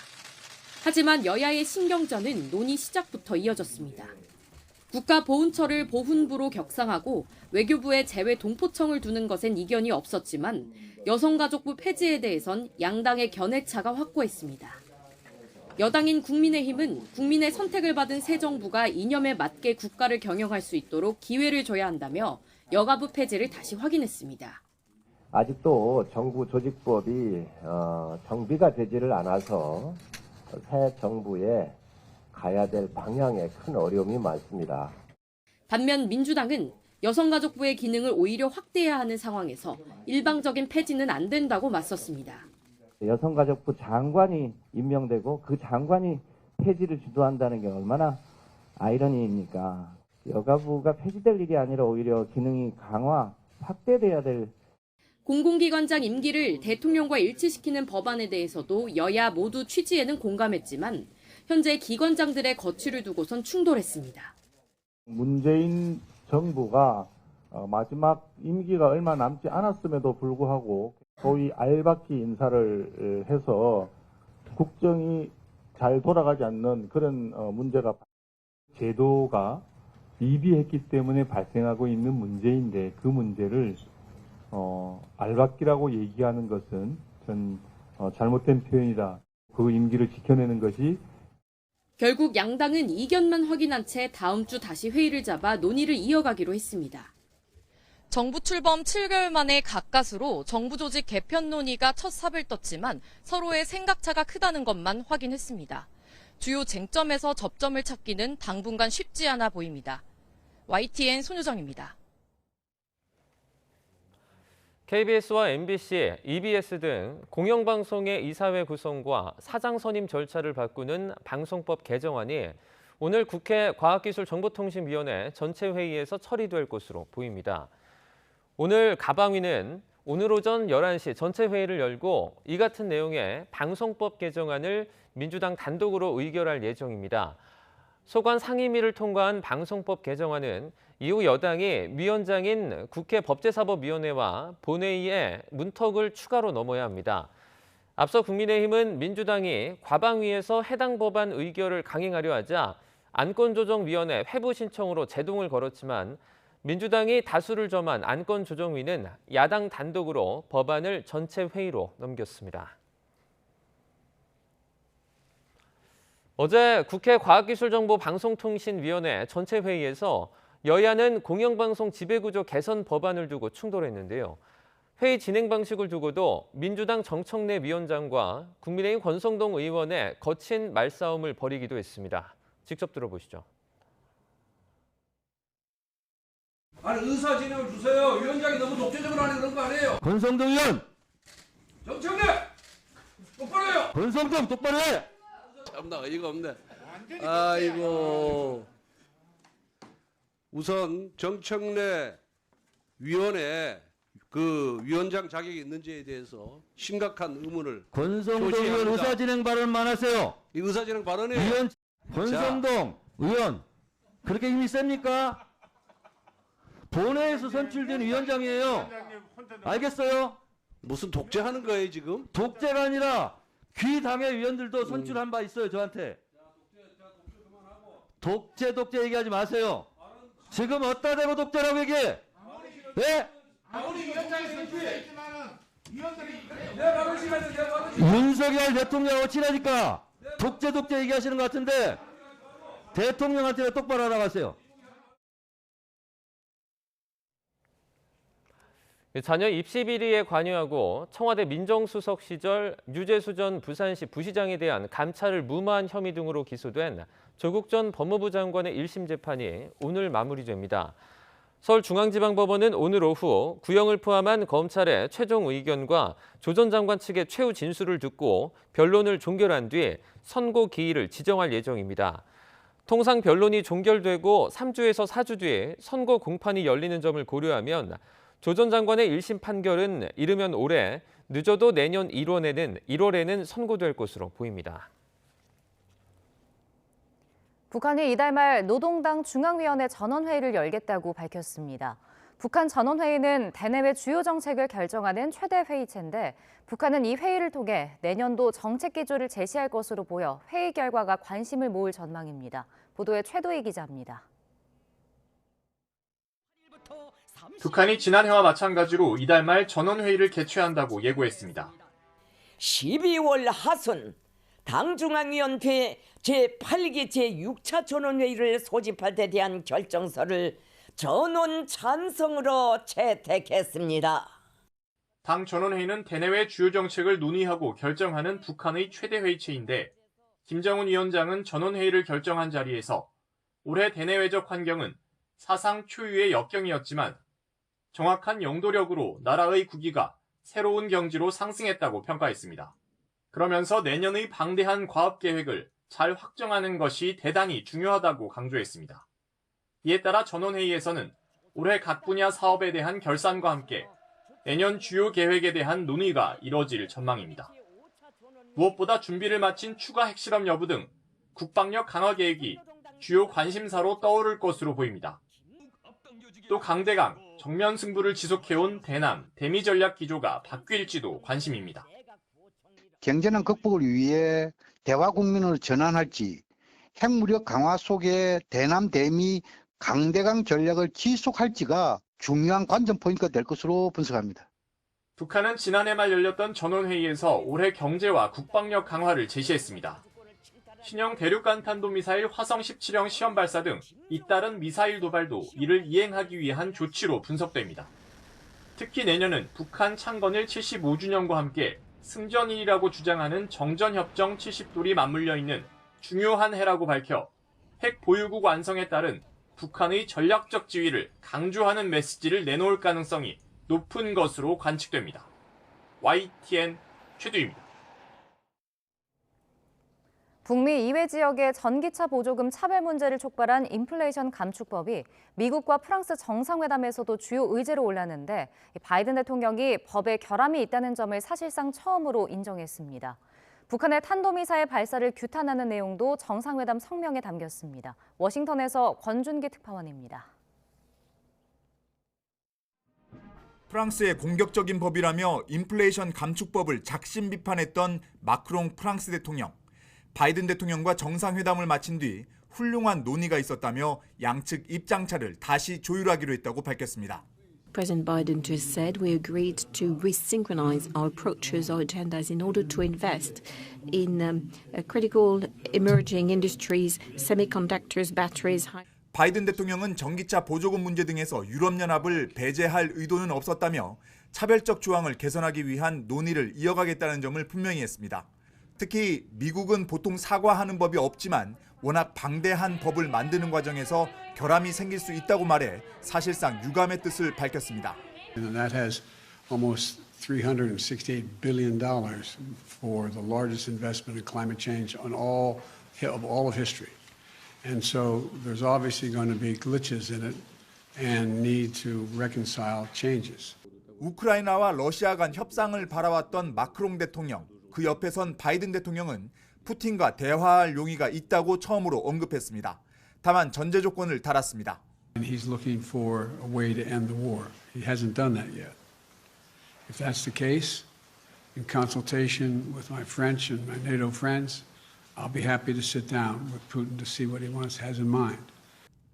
하지만 여야의 신경전은 논의 시작부터 이어졌습니다. 국가보훈처를 보훈부로 격상하고 외교부에 재외 동포청을 두는 것엔 이견이 없었지만 여성가족부 폐지에 대해선 양당의 견해차가 확고했습니다. 여당인 국민의힘은 국민의 선택을 받은 새 정부가 이념에 맞게 국가를 경영할 수 있도록 기회를 줘야 한다며 여가부 폐지를 다시 확인했습니다. 아직도 정부 조직법이 정비가 되지를 않아서 새 정부에 가야 될 방향에 큰 어려움이 많습니다. 반면 민주당은 여성가족부의 기능을 오히려 확대해야 하는 상황에서 일방적인 폐지는 안 된다고 맞섰습니다. 여성가족부 장관이 임명되고 그 장관이 폐지를 주도한다는 게 얼마나 아이러니입니까? 여가부가 폐지될 일이 아니라 오히려 기능이 강화, 확대돼야 될 공공기관장 임기를 대통령과 일치시키는 법안에 대해서도 여야 모두 취지에는 공감했지만 현재 기관장들의 거취를 두고선 충돌했습니다. 문재인 정부가 마지막 임기가 얼마 남지 않았음에도 불구하고 소위 알박기 인사를 해서 국정이 잘 돌아가지 않는 그런 문제가 제도가 미비했기 때문에 발생하고 있는 문제인데 그 문제를 알박기라고 얘기하는 것은 전 잘못된 표현이다. 그 임기를 지켜내는 것이 결국 양당은 이견만 확인한 채 다음 주 다시 회의를 잡아 논의를 이어가기로 했습니다. 정부 출범 7개월 만에 가까스로 정부 조직 개편 논의가 첫 삽을 떴지만 서로의 생각차가 크다는 것만 확인했습니다. 주요 쟁점에서 접점을 찾기는 당분간 쉽지 않아 보입니다. YTN 손유정입니다. KBS와 MBC, EBS 등 공영방송의 이사회 구성과 사장 선임 절차를 바꾸는 방송법 개정안이 오늘 국회 과학기술정보통신위원회 전체 회의에서 처리될 것으로 보입니다. 오늘 가방위는 오늘 오전 11시 전체 회의를 열고 이 같은 내용의 방송법 개정안을 민주당 단독으로 의결할 예정입니다. 소관 상임위를 통과한 방송법 개정안은 이후 여당이 위원장인 국회 법제사법위원회와 본회의에 문턱을 추가로 넘어야 합니다. 앞서 국민의힘은 민주당이 과방위에서 해당 법안 의결을 강행하려 하자 안건조정위원회 회부 신청으로 제동을 걸었지만 민주당이 다수를 점한 안건조정위는 야당 단독으로 법안을 전체 회의로 넘겼습니다. 어제 국회 과학기술정보방송통신위원회 전체 회의에서 여야는 공영방송 지배구조 개선 법안을 두고 충돌했는데요. 회의 진행 방식을 두고도 민주당 정청래 위원장과 국민의힘 권성동 의원의 거친 말싸움을 벌이기도 했습니다. 직접 들어보시죠. 아니 의사 진행을 주세요. 위원장이 너무 독재적으로 하는 그런 거 아니에요? 권성동 의원! 정청래! 똑바로 해요! 권성동 똑바로 해! 참나 어이가 없네. 아이고. 우선 정청래 위원회 그 위원장 자격이 있는지에 대해서 심각한 의문을 권성동 표시합니다. 의원 의사진행 발언만 하세요. 이 의사진행 발언이 권성동 의원 그렇게 힘이 셉니까? 본회에서 선출된 위원장이에요. 알겠어요? 무슨 독재하는 거예요 지금? 독재가 아니라 귀당의 위원들도 선출한 바 있어요 저한테. 독재 얘기하지 마세요. 지금 어디다 대고 독재라고 얘기해? 네? 윤석열 대통령하고 친하니까 독재 얘기하시는 것 같은데 대통령한테 똑바로 알아가세요. 자녀 입시 비리에 관여하고 청와대 민정수석 시절 유재수 전 부산시 부시장에 대한 감찰을 무마한 혐의 등으로 기소된 조국 전 법무부 장관의 1심 재판이 오늘 마무리됩니다. 서울중앙지방법원은 오늘 오후 구형을 포함한 검찰의 최종 의견과 조 전 장관 측의 최후 진술을 듣고 변론을 종결한 뒤 선고 기일을 지정할 예정입니다. 통상 변론이 종결되고 3주에서 4주 뒤에 선고 공판이 열리는 점을 고려하면 조 전 장관의 1심 판결은 이르면 올해, 늦어도 내년 1월에는 선고될 것으로 보입니다. 북한이 이달 말 노동당 중앙위원회 전원회의를 열겠다고 밝혔습니다. 북한 전원회의는 대내외 주요 정책을 결정하는 최대 회의체인데 북한은 이 회의를 통해 내년도 정책 기조를 제시할 것으로 보여 회의 결과가 관심을 모을 전망입니다. 보도에 최도희 기자입니다. 북한이 지난해와 마찬가지로 이달 말 전원회의를 개최한다고 예고했습니다. 12월 하순 당중앙위원회 제8기 제6차 전원회의를 소집할 데 대한 결정서를 전원 찬성으로 채택했습니다. 당 전원회의는 대내외 주요 정책을 논의하고 결정하는 북한의 최대 회의체인데 김정은 위원장은 전원회의를 결정한 자리에서 올해 대내외적 환경은 사상 초유의 역경이었지만 정확한 영도력으로 나라의 국위가 새로운 경지로 상승했다고 평가했습니다. 그러면서 내년의 방대한 과업 계획을 잘 확정하는 것이 대단히 중요하다고 강조했습니다. 이에 따라 전원회의에서는 올해 각 분야 사업에 대한 결산과 함께 내년 주요 계획에 대한 논의가 이뤄질 전망입니다. 무엇보다 준비를 마친 추가 핵실험 여부 등 국방력 강화 계획이 주요 관심사로 떠오를 것으로 보입니다. 또 강대강, 정면 승부를 지속해온 대남, 대미 전략 기조가 바뀔지도 관심입니다. 경제난 극복을 위해 대화 국민으로 전환할지 핵무력 강화 속에 대남 대미 강대강 전략을 지속할지가 중요한 관전 포인트가 될 것으로 분석합니다. 북한은 지난해 말 열렸던 전원회의에서 올해 경제와 국방력 강화를 제시했습니다. 신형 대륙간 탄도미사일 화성 17형 시험 발사 등 잇따른 미사일 도발도 이를 이행하기 위한 조치로 분석됩니다. 특히 내년은 북한 창건일 75주년과 함께 승전일이라고 주장하는 정전협정 70돌이 맞물려 있는 중요한 해라고 밝혀 핵 보유국 완성에 따른 북한의 전략적 지위를 강조하는 메시지를 내놓을 가능성이 높은 것으로 관측됩니다. YTN 최두입니다. 북미 이외 지역의 전기차 보조금 차별 문제를 촉발한 인플레이션 감축법이 미국과 프랑스 정상회담에서도 주요 의제로 올랐는데 바이든 대통령이 법에 결함이 있다는 점을 사실상 처음으로 인정했습니다. 북한의 탄도미사일 발사를 규탄하는 내용도 정상회담 성명에 담겼습니다. 워싱턴에서 권준기 특파원입니다. 프랑스의 공격적인 법이라며 인플레이션 감축법을 작심 비판했던 마크롱 프랑스 대통령. 바이든 대통령과 정상회담을 마친 뒤 훌륭한 논의가 있었다며 양측 입장차를 다시 조율하기로 했다고 밝혔습니다. President Biden just said we agreed to resynchronize our approaches, our agendas in order to invest in critical emerging industries, semiconductors, batteries. 바이든 대통령은 전기차 보조금 문제 등에서 유럽연합을 배제할 의도는 없었다며 차별적 조항을 개선하기 위한 논의를 이어가겠다는 점을 분명히 했습니다. 특히 미국은 보통 사과하는 법이 없지만 워낙 방대한 법을 만드는 과정에서 결함이 생길 수 있다고 말해 사실상 유감의 뜻을 밝혔습니다. And that has almost $368 billion for the largest investment in climate change on all of history. And so there's obviously going to be glitches in it and need to reconcile changes. 우크라이나와 러시아 간 협상을 바라왔던 마크롱 대통령. 그 옆에 선 바이든 대통령은 푸틴과 대화할 용의가 있다고 처음으로 언급했습니다. 다만 전제 조건을 달았습니다. He's looking for a way to end the war. He hasn't done that yet. If that's the case, in consultation with my French and my NATO friends, I'll be happy to sit down with Putin to see what he has in mind.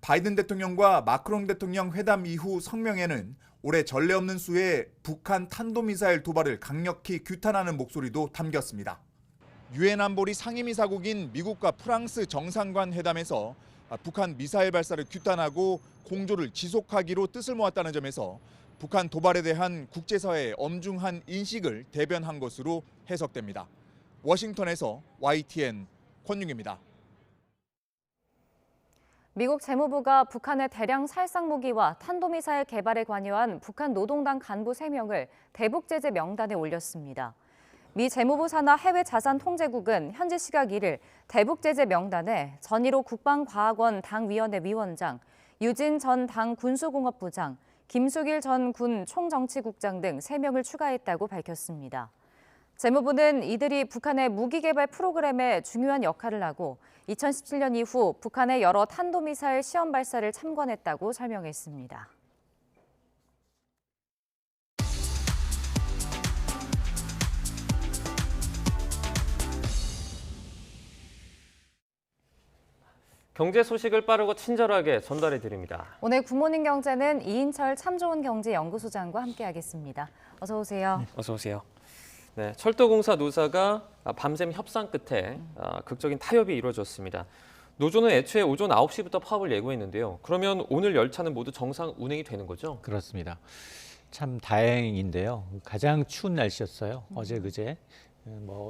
바이든 대통령과 마크롱 대통령 회담 이후 성명에는 올해 전례 없는 수의 북한 탄도미사일 도발을 강력히 규탄하는 목소리도 담겼습니다. 유엔 안보리 상임이사국인 미국과 프랑스 정상관 회담에서 북한 미사일 발사를 규탄하고 공조를 지속하기로 뜻을 모았다는 점에서 북한 도발에 대한 국제사회의 엄중한 인식을 대변한 것으로 해석됩니다. 워싱턴에서 YTN 권윤기입니다. 미국 재무부가 북한의 대량 살상 무기와 탄도미사일 개발에 관여한 북한 노동당 간부 3명을 대북 제재 명단에 올렸습니다. 미 재무부 산하 해외자산통제국은 현지 시각 1일 대북 제재 명단에 전일호 국방과학원 당위원회 위원장, 유진 전 당 군수공업부장, 김숙일 전 군 총정치국장 등 3명을 추가했다고 밝혔습니다. 재무부는 이들이 북한의 무기 개발 프로그램에 중요한 역할을 하고 2017년 이후 북한의 여러 탄도미사일 시험 발사를 참관했다고 설명했습니다. 경제 소식을 빠르고 친절하게 전달해 드립니다. 오늘 굿모닝 경제는 이인철 참 좋은 경제연구소장과 함께하겠습니다. 어서 오세요. 어서 오세요. 네, 철도공사 노사가 밤샘 협상 끝에 극적인 타협이 이루어졌습니다. 노조는 애초에 오전 9시부터 파업을 예고했는데요. 그러면 오늘 열차는 모두 정상 운행이 되는 거죠? 그렇습니다. 참 다행인데요. 가장 추운 날씨였어요. 어제 그제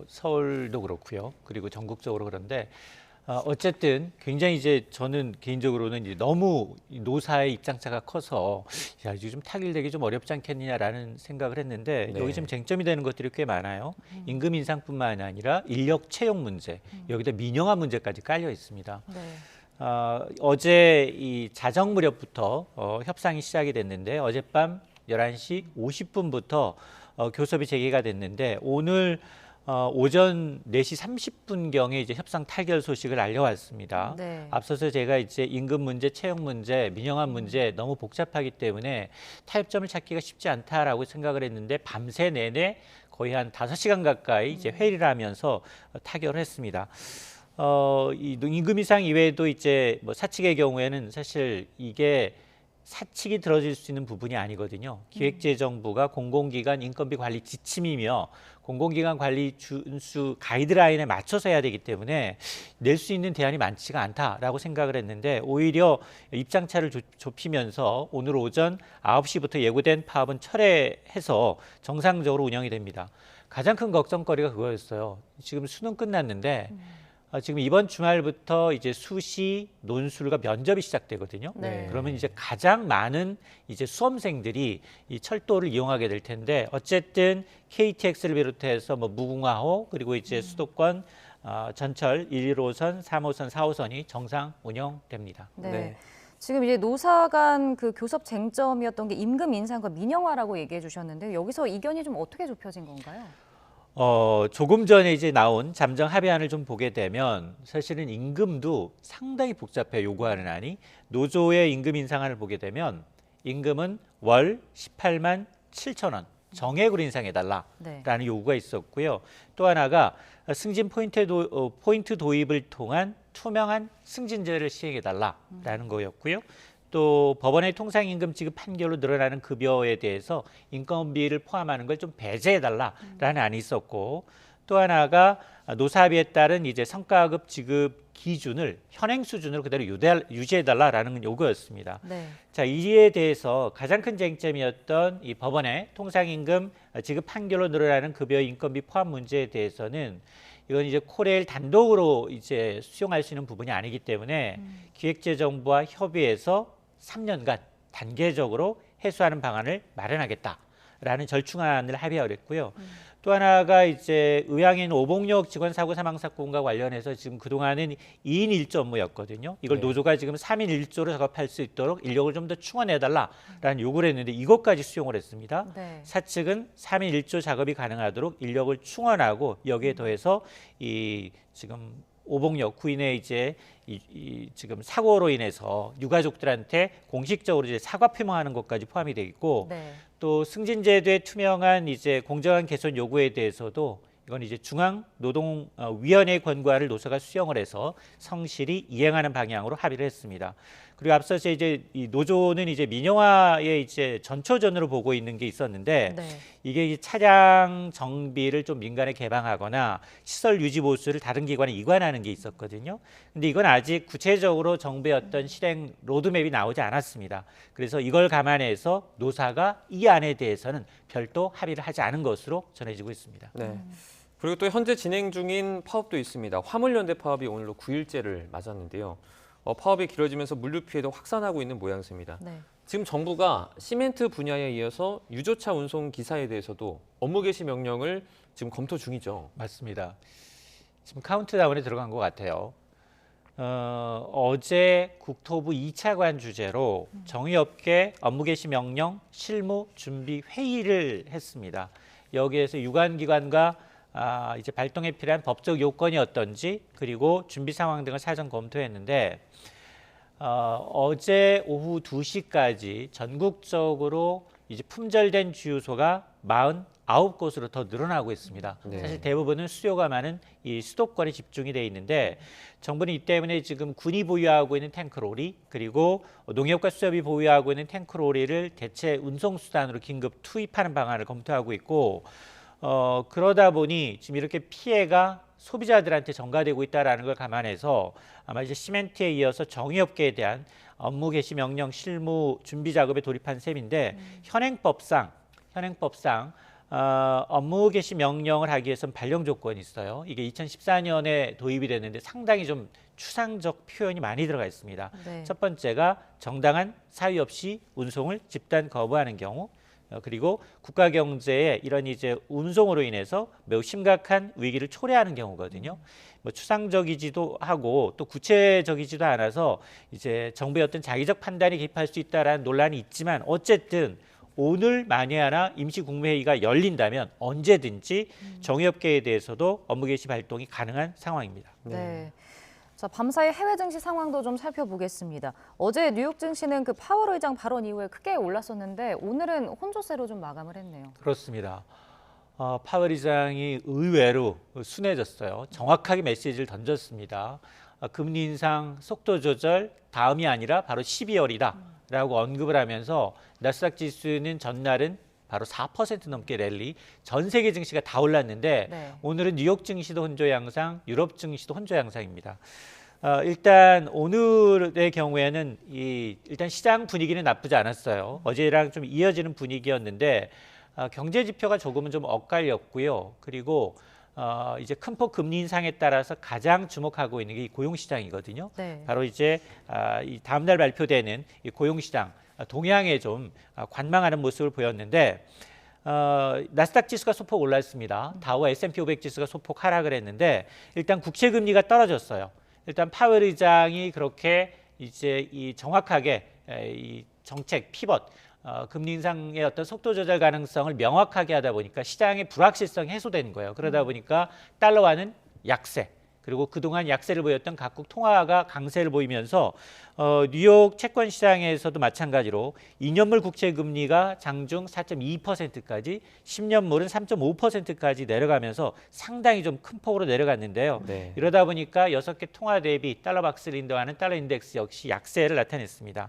서울도 그렇고요. 그리고 전국적으로 그런데 어쨌든 굉장히 이제 저는 개인적으로는 이제 너무 노사의 입장차가 커서 야, 이제 좀 타결되기 좀 어렵지 않겠느냐라는 생각을 했는데 여기 지금 쟁점이 되는 것들이 꽤 많아요. 임금 인상뿐만 아니라 인력 채용 문제, 여기다 민영화 문제까지 깔려 있습니다. 어제 이 자정 무렵부터 협상이 시작이 됐는데 어젯밤 11시 50분부터 교섭이 재개가 됐는데 오늘 오전 4시 30분경에 이제 협상 타결 소식을 알려왔습니다. 네. 앞서서 제가 이제 임금 문제, 채용 문제, 민영환 문제 너무 복잡하기 때문에 타협점을 찾기가 쉽지 않다라고 생각을 했는데 밤새 내내 거의 한 5시간 가까이 이제 회의를 하면서 타결을 했습니다. 이 임금 인상 이외에도 이제 뭐 사측의 경우에는 사실 이게 사측이 들어질 수 있는 부분이 아니거든요. 기획재정부가 공공기관 인건비 관리 지침이며 공공기관 관리 준수 가이드라인에 맞춰서 해야 되기 때문에 낼 수 있는 대안이 많지가 않다라고 생각을 했는데 오히려 입장차를 좁히면서 오늘 오전 9시부터 예고된 파업은 철회해서 정상적으로 운영이 됩니다. 가장 큰 걱정거리가 그거였어요. 지금 수능 끝났는데 지금 이번 주말부터 이제 수시, 논술과 면접이 시작되거든요. 네. 그러면 이제 가장 많은 이제 수험생들이 이 철도를 이용하게 될 텐데 어쨌든 KTX를 비롯해서 뭐 무궁화호 그리고 이제 수도권 전철 1, 1호선, 3호선, 4호선이 정상 운영됩니다. 네. 지금 이제 노사 간 그 교섭 쟁점이었던 게 임금 인상과 민영화라고 얘기해 주셨는데 여기서 이견이 좀 어떻게 좁혀진 건가요? 조금 전에 이제 나온 잠정 합의안을 좀 보게 되면 사실은 임금도 상당히 복잡해요. 요구하는 안이. 노조의 임금 인상안을 보게 되면 임금은 월 18만 7천 원 정액으로 인상해달라라는 요구가 있었고요. 또 하나가 승진 포인트 도입을 통한 투명한 승진제를 시행해달라라는 거였고요. 또 법원의 통상임금 지급 판결로 늘어나는 급여에 대해서 인건비를 포함하는 걸 좀 배제해달라라는 안이 있었고 또 하나가 노사합의에 따른 이제 성과급 지급 기준을 현행 수준으로 그대로 유지해달라라는 요구였습니다. 네. 자, 이에 대해서 가장 큰 쟁점이었던 이 법원의 통상임금 지급 판결로 늘어나는 급여 인건비 포함 문제에 대해서는 이건 이제 코레일 단독으로 이제 수용할 수 있는 부분이 아니기 때문에 기획재정부와 협의해서 3년간 단계적으로 해소하는 방안을 마련하겠다라는 절충안을 합의하기로 했고요. 또 하나가 이제 의왕인 오봉역 직원 사고 사망 사건과 관련해서 지금 그동안은 2인 1조 업무였거든요. 이걸 노조가 지금 3인 1조로 작업할 수 있도록 인력을 좀 더 충원해달라라는 요구를 했는데 이것까지 수용을 했습니다. 사측은 3인 1조 작업이 가능하도록 인력을 충원하고 여기에 더해서 이 지금 오봉역 구인의 이제 지금 사고로 인해서 유가족들한테 공식적으로 이제 사과 표명하는 것까지 포함이 되어 있고 또 승진제도의 투명한 이제 공정한 개선 요구에 대해서도 이건 이제 중앙노동위원회의 권고안을 노사가 수용을 해서 성실히 이행하는 방향으로 합의를 했습니다. 그리고 앞서서 이제 이 노조는 이제 민영화의 이제 전초전으로 보고 있는 게 있었는데 이게 차량 정비를 좀 민간에 개방하거나 시설 유지 보수를 다른 기관에 이관하는 게 있었거든요. 근데 이건 아직 구체적으로 정부의 어떤 실행 로드맵이 나오지 않았습니다. 그래서 이걸 감안해서 노사가 이 안에 대해서는 별도 합의를 하지 않은 것으로 전해지고 있습니다. 네. 그리고 또 현재 진행 중인 파업도 있습니다. 화물연대 파업이 오늘로 9일째를 맞았는데요. 파업이 길어지면서 물류 피해도 확산하고 있는 모양새입니다. 지금 정부가 시멘트 분야에 이어서 유조차 운송 기사에 대해서도 업무 개시 명령을 지금 검토 중이죠. 맞습니다. 지금 카운트다운에 들어간 것 같아요. 어제 국토부 2차관 주제로 정의업계 업무 개시 명령 실무 준비 회의를 했습니다. 여기에서 유관기관과 이제 발동에 필요한 법적 요건이 어떤지 그리고 준비 상황 등을 사전 검토했는데 어제 오후 2시까지 전국적으로 이제 품절된 주유소가 49곳으로 더 늘어나고 있습니다. 사실 대부분은 수요가 많은 이 수도권에 집중이 돼 있는데 정부는 이 때문에 지금 군이 보유하고 있는 탱크로리 그리고 농협과 수협이 보유하고 있는 탱크로리를 대체 운송수단으로 긴급 투입하는 방안을 검토하고 있고 그러다 보니 지금 이렇게 피해가 소비자들한테 전가되고 있다는 걸 감안해서 아마 이제 시멘트에 이어서 정의업계에 대한 업무 개시 명령 실무 준비 작업에 돌입한 셈인데 현행법상 업무 개시 명령을 하기 위해서는 발령 조건이 있어요. 이게 2014년에 도입이 됐는데 상당히 좀 추상적 표현이 많이 들어가 있습니다. 첫 번째가 정당한 사유 없이 운송을 집단 거부하는 경우 그리고 국가 경제에 이런 이제 운송으로 인해서 매우 심각한 위기를 초래하는 경우거든요. 뭐 추상적이지도 하고 또 구체적이지도 않아서 이제 정부의 어떤 자기적 판단이 개입할 수 있다라는 논란이 있지만 어쨌든 오늘 만에 하나 임시국무회의가 열린다면 언제든지 정유업계에 대해서도 업무 개시 발동이 가능한 상황입니다. 네. 자, 밤사이 해외 증시 상황도 좀 살펴보겠습니다. 어제 뉴욕 증시는 그 파월 의장 발언 이후에 크게 올랐었는데 오늘은 혼조세로 좀 마감을 했네요. 그렇습니다. 파월 의장이 의외로 순해졌어요. 정확하게 메시지를 던졌습니다. 금리 인상 속도 조절 다음이 아니라 바로 12월이다 라고 언급을 하면서 나스닥 지수는 전날은 바로 4% 넘게 랠리, 전 세계 증시가 다 올랐는데 네. 오늘은 뉴욕 증시도 혼조 양상, 유럽 증시도 혼조 양상입니다. 일단 오늘의 경우에는 일단 시장 분위기는 나쁘지 않았어요. 어제랑 좀 이어지는 분위기였는데 경제 지표가 조금은 좀 엇갈렸고요. 그리고 이제 큰 폭 금리 인상에 따라서 가장 주목하고 있는 게 이 고용 시장이거든요. 네. 바로 이제 이 다음 날 발표되는 이 고용 시장 동향에 좀 관망하는 모습을 보였는데 나스닥 지수가 소폭 올랐습니다. 다우와 S&P 500 지수가 소폭 하락을 했는데 일단 국채 금리가 떨어졌어요. 일단 파월 의장이 그렇게 이제 이 정확하게 이 정책 피벗 금리 인상의 어떤 속도 조절 가능성을 명확하게 하다 보니까 시장의 불확실성이 해소되는 거예요. 그러다 보니까 달러화는 약세, 그리고 그동안 약세를 보였던 각국 통화가 강세를 보이면서 뉴욕 채권 시장에서도 마찬가지로 2년물 국채 금리가 장중 4.2%까지, 10년물은 3.5%까지 내려가면서 상당히 좀 큰 폭으로 내려갔는데요. 네. 이러다 보니까 6개 통화 대비 달러 박스를 인도하는 달러 인덱스 역시 약세를 나타냈습니다.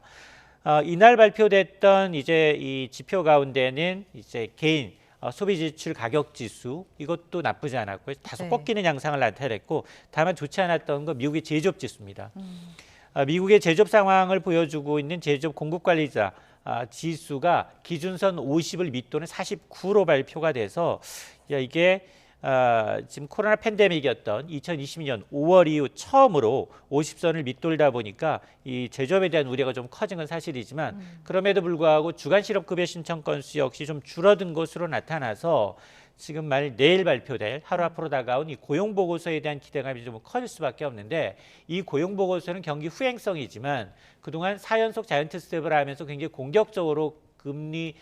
이날 발표됐던 이제 이 지표 가운데는 이제 개인 소비 지출 가격 지수, 이것도 나쁘지 않았고요. 다소 네. 꺾이는 양상을 나타냈고, 다만 좋지 않았던 건 미국의 제조업 지수입니다. 미국의 제조업 상황을 보여주고 있는 제조업 공급관리자 지수가 기준선 50을 밑도는 49로 발표가 돼서 이게 지금 코로나 팬데믹이었던 2020년 5월 이후 처음으로 50선을 밑돌다 보니까 이 제조업에 대한 우려가 좀 커진 건 사실이지만 그럼에도 불구하고 주간 실업급여 신청 건수 역시 좀 줄어든 것으로 나타나서 지금 내일 발표될 하루 앞으로 다가온 이 고용보고서에 대한 기대감이 좀 커질 수밖에 없는데, 이 고용보고서는 경기 후행성이지만 그동안 4연속 자이언트 스텝을 하면서 굉장히 공격적으로 금리를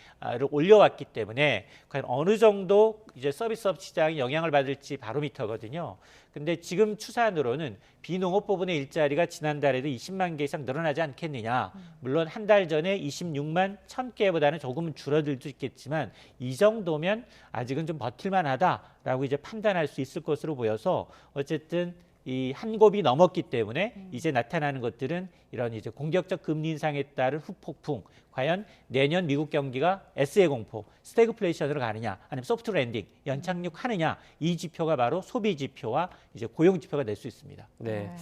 올려왔기 때문에 과연 어느 정도 이제 서비스업 시장이 영향을 받을지 바로미터거든요. 근데 지금 추산으로는 비농업 부분의 일자리가 지난달에도 20만 개 이상 늘어나지 않겠느냐. 물론 한 달 전에 26만 1,000개보다는 조금은 줄어들 수 있겠지만 이 정도면 아직은 좀 버틸만하다라고 이제 판단할 수 있을 것으로 보여서 어쨌든 이 한 곱이 넘었기 때문에 이제 나타나는 것들은 이런 이제 공격적 금리 인상에 따른 후폭풍, 과연 내년 미국 경기가 S의 공포, 스태그플레이션으로 가느냐, 아니면 소프트 랜딩, 연착륙하느냐, 이 지표가 바로 소비 지표와 이제 고용 지표가 될 수 있습니다. 네.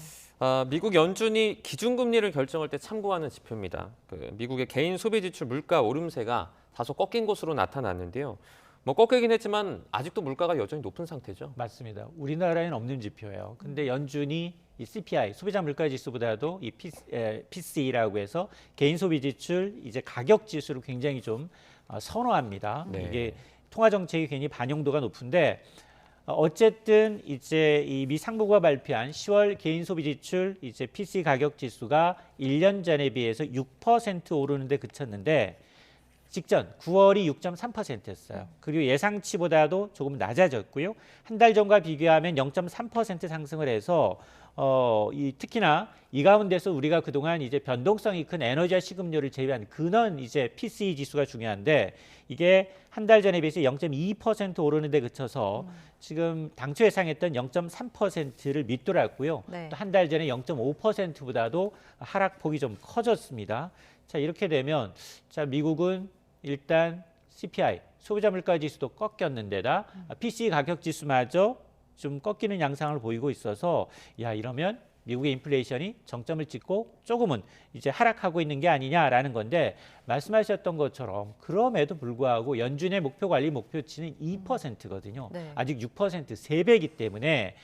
미국 연준이 기준금리를 결정할 때 참고하는 지표입니다. 미국의 개인 소비 지출 물가 오름세가 다소 꺾인 것으로 나타났는데요. 꺾이긴 했지만 아직도 물가가 여전히 높은 상태죠. 맞습니다. 우리나라에는 없는 지표예요. 근데 연준이 이 CPI, 소비자 물가 지수보다도 이 PCE라고 해서 개인 소비 지출 이제 가격 지수를 굉장히 좀 선호합니다. 네. 이게 통화 정책이 괜히 반영도가 높은데 어쨌든 이제 이 미 상무부가 발표한 10월 개인 소비 지출 이제 PCE 가격 지수가 1년 전에 비해서 6% 오르는 데 그쳤는데 직전 9월이 6.3%였어요. 그리고 예상치보다도 조금 낮아졌고요. 한 달 전과 비교하면 0.3% 상승을 해서 특히나 이 가운데서 우리가 그동안 이제 변동성이 큰 에너지와 식음료를 제외한 근원 이제 PCE 지수가 중요한데 이게 한 달 전에 비해서 0.2% 오르는 데 그쳐서 지금 당초 예상했던 0.3%를 밑돌았고요. 네. 또 한 달 전에 0.5%보다도 하락폭이 좀 커졌습니다. 자, 이렇게 되면 자, 미국은 일단 CPI, 소비자 물가 지수도 꺾였는데다 PCE 가격 지수마저 좀 꺾이는 양상을 보이고 있어서 이러면 미국의 인플레이션이 정점을 찍고 조금은 이제 하락하고 있는 게 아니냐라는 건데, 말씀하셨던 것처럼 그럼에도 불구하고 연준의 목표 관리 목표치는 2%거든요. 네. 아직 6% 3배이기 때문에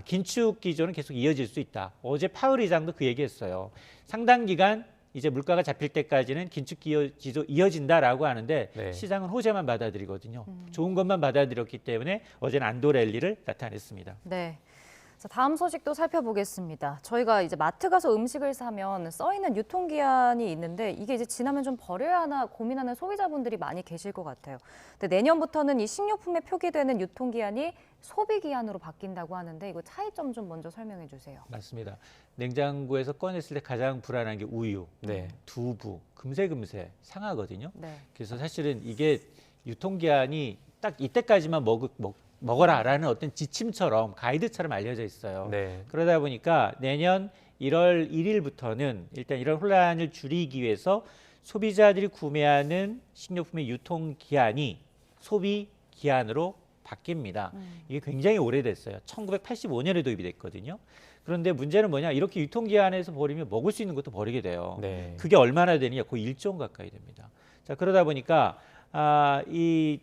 긴축 기조는 계속 이어질 수 있다. 어제 파월 의장도 그 얘기했어요. 상당 기간 이제 물가가 잡힐 때까지는 긴축 기조 이어진다라고 하는데 네. 시장은 호재만 받아들이거든요. 좋은 것만 받아들였기 때문에 어제는 안도 랠리를 나타냈습니다. 네. 자, 다음 소식도 살펴보겠습니다. 저희가 이제 마트 가서 음식을 사면 써 있는 유통기한이 있는데 이게 이제 지나면 좀 버려야 하나 고민하는 소비자분들이 많이 계실 것 같아요. 근데 내년부터는 이 식료품에 표기되는 유통기한이 소비기한으로 바뀐다고 하는데 이거 차이점 좀 먼저 설명해 주세요. 맞습니다. 냉장고에서 꺼냈을 때 가장 불안한 게 우유, 두부, 금세 상하거든요. 그래서 사실은 이게 유통기한이 딱 이때까지만 먹어라라는 어떤 지침처럼 가이드처럼 알려져 있어요. 그러다 보니까 내년 1월 1일부터는 일단 이런 혼란을 줄이기 위해서 소비자들이 구매하는 식료품의 유통기한이 소비기한으로 바뀝니다. 이게 굉장히 오래됐어요. 1985년에 도입이 됐거든요. 그런데 문제는 뭐냐? 이렇게 유통기한에서 버리면 먹을 수 있는 것도 버리게 돼요. 그게 얼마나 되느냐? 거의 1조 원 가까이 됩니다. 자, 그러다 보니까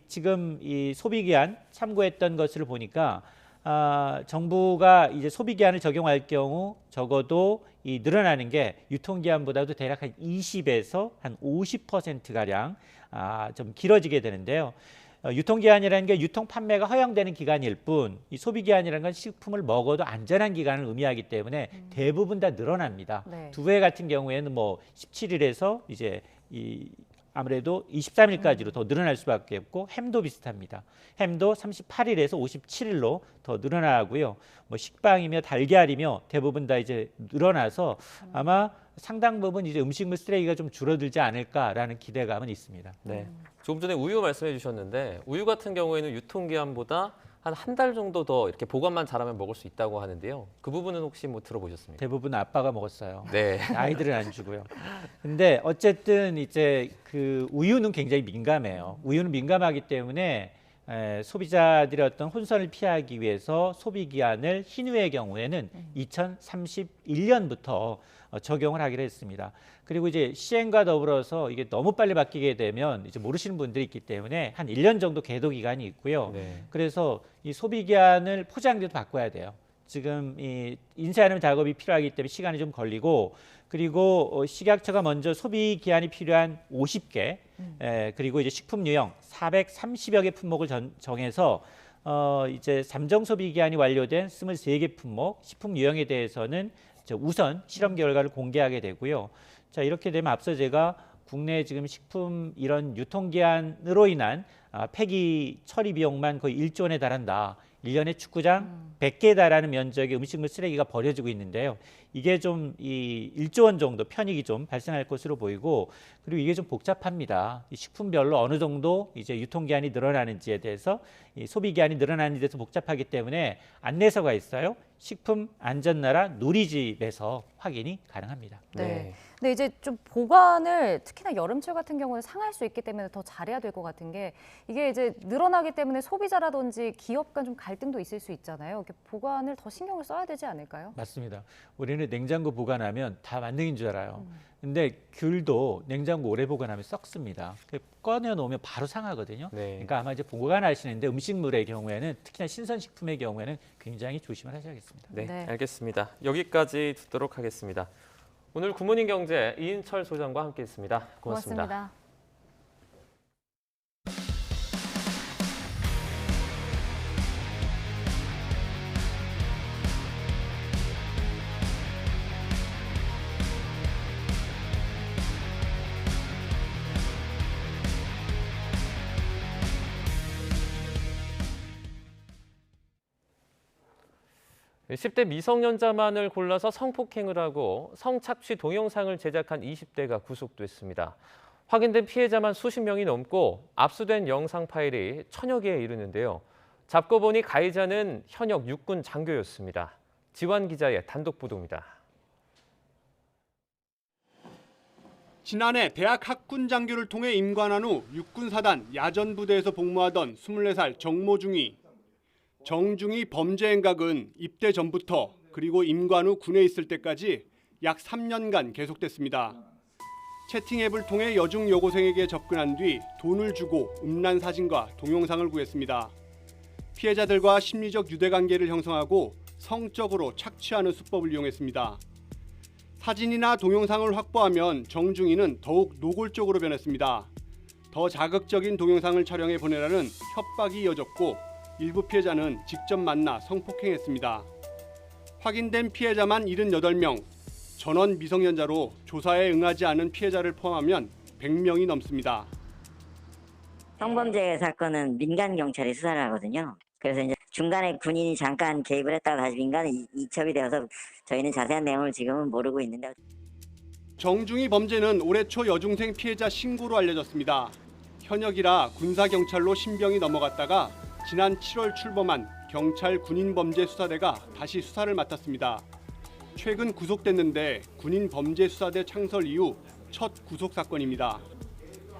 지금 이 소비기한 참고했던 것을 보니까 정부가 이제 소비기한을 적용할 경우 적어도 이 늘어나는 게 유통기한보다도 대략 한 20에서 한 50%가량 좀 길어지게 되는데요. 유통기한이라는 게 유통 판매가 허용되는 기간일 뿐, 이 소비기한이라는 건 식품을 먹어도 안전한 기간을 의미하기 때문에 대부분 다 늘어납니다. 두부 같은 경우에는 뭐 17일에서 이제 아무래도 23일까지로 더 늘어날 수밖에 없고, 햄도 비슷합니다. 햄도 38일에서 57일로 더 늘어나고요. 뭐 식빵이며 달걀이며 대부분 다 이제 늘어나서 아마 상당 부분 이제 음식물 쓰레기가 좀 줄어들지 않을까라는 기대감은 있습니다. 조금 전에 우유 말씀해 주셨는데 우유 같은 경우에는 유통기한보다 한 달 정도 더 이렇게 보관만 잘하면 먹을 수 있다고 하는데요. 그 부분은 혹시 뭐 들어보셨습니까? 대부분 아빠가 먹었어요. 아이들은 안 주고요. 근데 어쨌든 이제 그 우유는 굉장히 민감해요. 우유는 민감하기 때문에 소비자들의 어떤 혼선을 피하기 위해서 소비기한을 흰우유의 경우에는 2031년부터 적용을 하기로 했습니다. 그리고 이제 시행과 더불어서 이게 너무 빨리 바뀌게 되면 이제 모르시는 분들이 있기 때문에 한 1년 정도 계도 기간이 있고요. 그래서 이 소비기한을 포장지도 바꿔야 돼요. 지금 이 인쇄하는 작업이 필요하기 때문에 시간이 좀 걸리고, 그리고 식약처가 먼저 소비기한이 필요한 50개, 그리고 이제 식품 유형 430여 개 품목을 정해서 이제 잠정 소비기한이 완료된 23개 품목, 식품 유형에 대해서는 우선 실험 결과를 공개하게 되고요. 자, 이렇게 되면 앞서 제가 국내 지금 식품 이런 유통기한으로 인한 폐기 처리 비용만 거의 1조 원에 달한다. 1년에 축구장 100개에 달하는 면적의 음식물 쓰레기가 버려지고 있는데요. 이게 좀 이 1조 원 정도 편익이 좀 발생할 것으로 보이고, 그리고 이게 좀 복잡합니다. 이 식품별로 어느 정도 이제 유통기한이 늘어나는지에 대해서, 이 소비기한이 늘어나는 데서 복잡하기 때문에 안내서가 있어요. 식품안전나라 누리집에서 확인이 가능합니다. 근데 이제 좀 보관을 특히나 여름철 같은 경우는 상할 수 있기 때문에 더 잘해야 될 것 같은 게, 이게 이제 늘어나기 때문에 소비자라든지 기업 간 좀 갈등도 있을 수 있잖아요. 이렇게 보관을 더 신경을 써야 되지 않을까요? 맞습니다. 우리는 냉장고 보관하면 다 만능인 줄 알아요. 근데 귤도 냉장고 오래 보관하면 썩습니다. 꺼내 놓으면 바로 상하거든요. 그러니까 아마 이제 보관하시는데 음식물의 경우에는, 특히나 신선식품의 경우에는 굉장히 조심을 하셔야겠습니다. 알겠습니다. 여기까지 듣도록 하겠습니다. 오늘 굿모닝 경제 이인철 소장과 함께했습니다. 고맙습니다. 10대 미성년자만을 골라서 성폭행을 하고 성착취 동영상을 제작한 20대가 구속됐습니다. 확인된 피해자만 수십 명이 넘고 압수된 영상 파일이 1000여 개에 이르는데요. 잡고 보니 가해자는 현역 육군 장교였습니다. 지환 기자의 단독 보도입니다. 지난해 대학 학군 장교를 통해 임관한 후 육군사단 야전부대에서 복무하던 24살 정모중이. 정중이 범죄 행각은 입대 전부터 그리고 임관 후 군에 있을 때까지 약 3년간 계속됐습니다. 채팅 앱을 통해 여중 여고생에게 접근한 뒤 돈을 주고 음란 사진과 동영상을 구했습니다. 피해자들과 심리적 유대관계를 형성하고 성적으로 착취하는 수법을 이용했습니다. 사진이나 동영상을 확보하면 정중이는 더욱 노골적으로 변했습니다. 더 자극적인 동영상을 촬영해 보내라는 협박이 이어졌고, 일부 피해자는 직접 만나 성폭행했습니다. 확인된 피해자만 78명, 전원 미성년자로 조사에 응하지 않은 피해자를 포함하면 100명이 넘습니다. 성범죄 사건은 민간 경찰이 수사를 하거든요. 그래서 이제 중간에 군인이 잠깐 개입을 했다가 다시 민간에 이첩이 되어서 저희는 자세한 내용을 지금은 모르고 있는데. 정중희 범죄는 올해 초 여중생 피해자 신고로 알려졌습니다. 현역이라 군사경찰로 신병이 넘어갔다가 지난 7월 출범한 경찰 군인범죄수사대가 다시 수사를 맡았습니다. 최근 구속됐는데 군인범죄수사대 창설 이후 첫 구속사건입니다.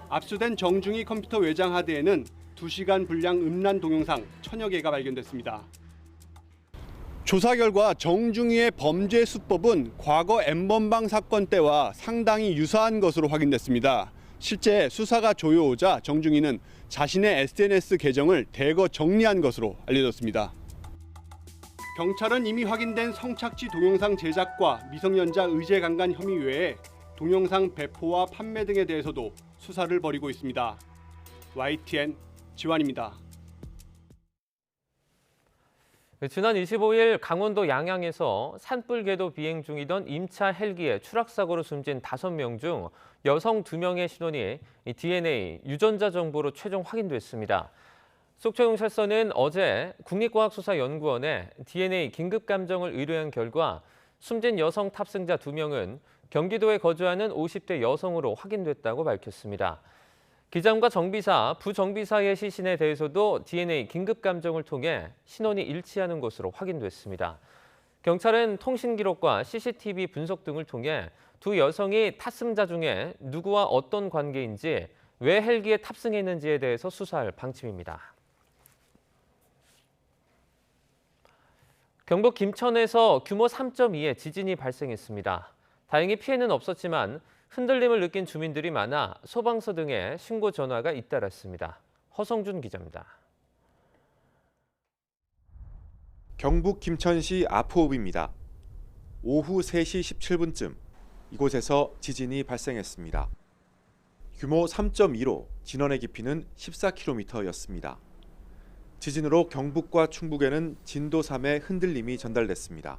압수된 정중희 컴퓨터 외장 하드에는 2시간 분량 음란 동영상 1000여 개가 발견됐습니다. 조사 결과 정중희의 범죄 수법은 과거 N번방 사건 때와 상당히 유사한 것으로 확인됐습니다. 실제 수사가 조여오자 정중희는 자신의 SNS 계정을 대거 정리한 것으로 알려졌습니다. 경찰은 이미 확인된 성착취 동영상 제작과 미성년자 의제 강간 혐의 외에 동영상 배포와 판매 등에 대해서도 수사를 벌이고 있습니다. YTN 지환입니다. 지난 25일 강원도 양양에서 산불 궤도 비행 중이던 임차 헬기에 추락사고로 숨진 5명 중 여성 2명의 신원이 DNA 유전자 정보로 최종 확인됐습니다. 속초경찰서는 어제 국립과학수사연구원에 DNA 긴급 감정을 의뢰한 결과 숨진 여성 탑승자 2명은 경기도에 거주하는 50대 여성으로 확인됐다고 밝혔습니다. 기장과 정비사, 부정비사의 시신에 대해서도 DNA 긴급 감정을 통해 신원이 일치하는 것으로 확인됐습니다. 경찰은 통신 기록과 CCTV 분석 등을 통해 두 여성이 탑승자 중에 누구와 어떤 관계인지, 왜 헬기에 탑승했는지에 대해서 수사할 방침입니다. 경북 김천에서 규모 3.2의 지진이 발생했습니다. 다행히 피해는 없었지만 흔들림을 느낀 주민들이 많아 소방서 등에 신고 전화가 잇따랐습니다. 허성준 기자입니다. 경북 김천시 아포읍입니다. 오후 3시 17분쯤 이곳에서 지진이 발생했습니다. 규모 3.2로 진원의 깊이는 14km였습니다. 지진으로 경북과 충북에는 진도 3의 흔들림이 전달됐습니다.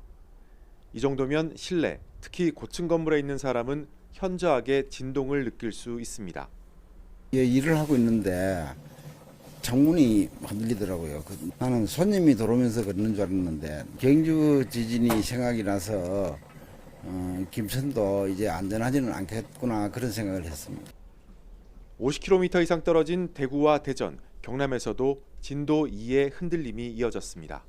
이 정도면 실내, 특히 고층 건물에 있는 사람은 현저하게 진동을 느낄 수 있습니다. 일을 하고 있는데 창문이 흔들리더라고요. 나는 손님이 들어오면서 그러는 줄 알았는데 경주 지진이 생각이 나서 김천도 이제 안전하지는 않겠구나 그런 생각을 했습니다. 50km 이상 떨어진 대구와 대전, 경남에서도 진도 2의 흔들림이 이어졌습니다.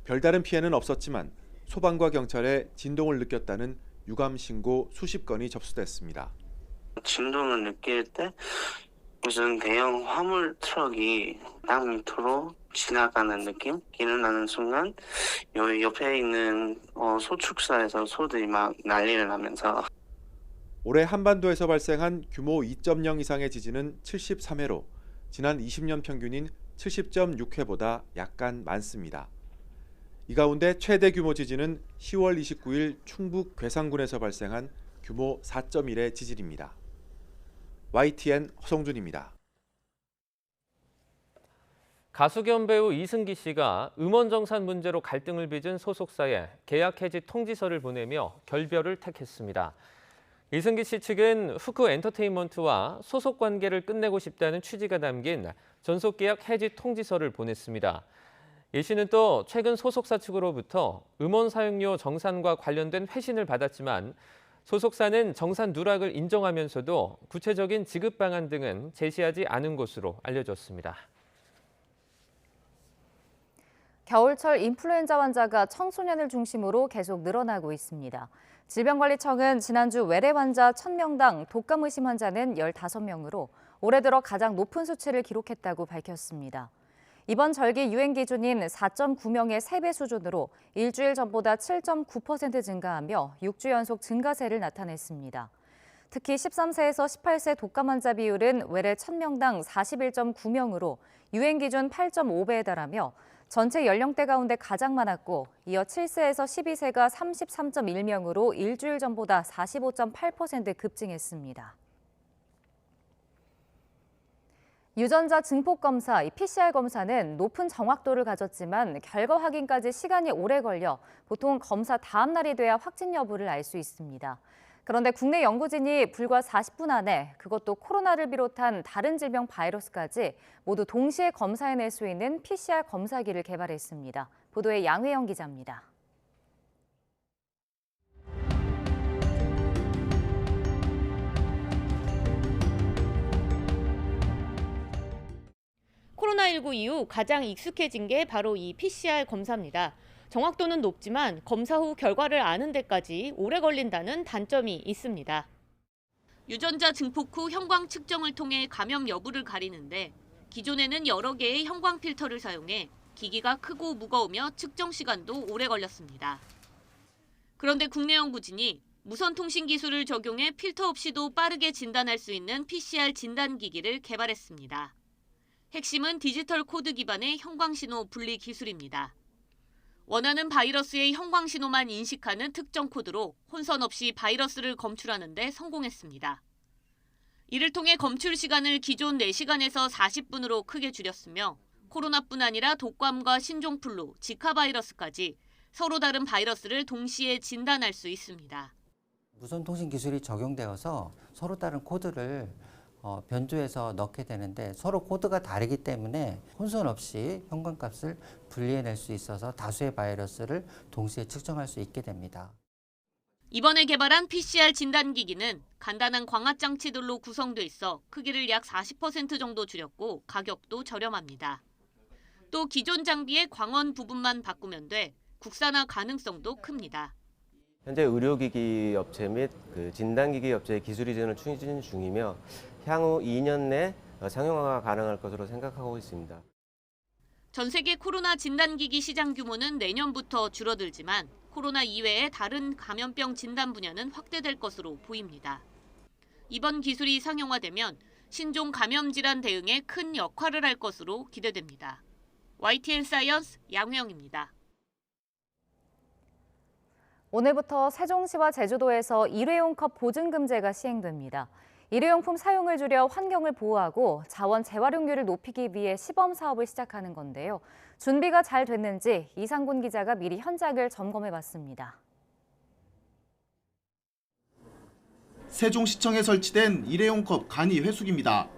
별다른 피해는 없었지만 소방과 경찰에 진동을 느꼈다는 유감 신고 수십 건이 접수됐습니다. 진동을 느낄 때 무슨 대형 화물 트럭이 땅 밑으로 지나가는 느낌? 일어나는 순간 여기 옆에 있는 소축사에서 소들이 막 난리를 나면서. 올해 한반도에서 발생한 규모 2.0 이상의 지진은 73회로 지난 20년 평균인 70.6회보다 약간 많습니다. 이 가운데 최대 규모 지진은 10월 29일 충북 괴산군에서 발생한 규모 4.1의 지진입니다. YTN 허성준입니다. 가수 겸 배우 이승기 씨가 음원 정산 문제로 갈등을 빚은 소속사에 계약 해지 통지서를 보내며 결별을 택했습니다. 이승기 씨 측은 후크 엔터테인먼트와 소속 관계를 끝내고 싶다는 취지가 담긴 전속계약 해지 통지서를 보냈습니다. 이 씨는 또 최근 소속사 측으로부터 음원 사용료 정산과 관련된 회신을 받았지만 소속사는 정산 누락을 인정하면서도 구체적인 지급 방안 등은 제시하지 않은 것으로 알려졌습니다. 겨울철 인플루엔자 환자가 청소년을 중심으로 계속 늘어나고 있습니다. 질병관리청은 지난주 외래 환자 1000명당 독감 의심 환자는 15명으로 올해 들어 가장 높은 수치를 기록했다고 밝혔습니다. 이번 절기 유행 기준인 4.9명의 3배 수준으로 일주일 전보다 7.9% 증가하며 6주 연속 증가세를 나타냈습니다. 특히 13세에서 18세 독감 환자 비율은 외래 1000명당 41.9명으로 유행 기준 8.5배에 달하며 전체 연령대 가운데 가장 많았고, 이어 7세에서 12세가 33.1명으로 일주일 전보다 45.8% 급증했습니다. 유전자 증폭 검사, PCR 검사는 높은 정확도를 가졌지만 결과 확인까지 시간이 오래 걸려 보통 검사 다음 날이 돼야 확진 여부를 알 수 있습니다. 그런데 국내 연구진이 불과 40분 안에 그것도 코로나를 비롯한 다른 질병 바이러스까지 모두 동시에 검사해낼 수 있는 PCR 검사기를 개발했습니다. 보도에 양회영 기자입니다. 코로나19 이후 가장 익숙해진 게 바로 이 PCR 검사입니다. 정확도는 높지만 검사 후 결과를 아는 데까지 오래 걸린다는 단점이 있습니다. 유전자 증폭 후 형광 측정을 통해 감염 여부를 가리는데 기존에는 여러 개의 형광 필터를 사용해 기기가 크고 무거우며 측정 시간도 오래 걸렸습니다. 그런데 국내 연구진이 무선 통신 기술을 적용해 필터 없이도 빠르게 진단할 수 있는 PCR 진단기기를 개발했습니다. 핵심은 디지털 코드 기반의 형광신호 분리 기술입니다. 원하는 바이러스의 형광신호만 인식하는 특정 코드로 혼선 없이 바이러스를 검출하는 데 성공했습니다. 이를 통해 검출 시간을 기존 4시간에서 40분으로 크게 줄였으며 코로나뿐 아니라 독감과 신종플루, 지카 바이러스까지 서로 다른 바이러스를 동시에 진단할 수 있습니다. 무선 통신 기술이 적용되어서 서로 다른 코드를 변조해서 넣게 되는데 서로 코드가 다르기 때문에 혼선 없이 형광값을 분리해낼 수 있어서 다수의 바이러스를 동시에 측정할 수 있게 됩니다. 이번에 개발한 PCR 진단기기는 간단한 광학 장치들로 구성돼 있어 크기를 약 40% 정도 줄였고 가격도 저렴합니다. 또 기존 장비의 광원 부분만 바꾸면 돼 국산화 가능성도 큽니다. 현재 의료기기 업체 및 진단기기 업체의 기술 이전을 추진 중이며 향후 2년 내 상용화가 가능할 것으로 생각하고 있습니다. 전 세계 코로나 진단기기 시장 규모는 내년부터 줄어들지만 코로나 이외의 다른 감염병 진단 분야는 확대될 것으로 보입니다. 이번 기술이 상용화되면 신종 감염 질환 대응에 큰 역할을 할 것으로 기대됩니다. YTN 사이언스 양회영입니다. 오늘부터 세종시와 제주도에서 일회용 컵 보증금제가 시행됩니다. 일회용품 사용을 줄여 환경을 보호하고 자원 재활용률을 높이기 위해 시범 사업을 시작하는 건데요. 준비가 잘 됐는지 이상곤 기자가 미리 현장을 점검해봤습니다. 세종시청에 설치된 일회용 컵 간이 회수기입니다.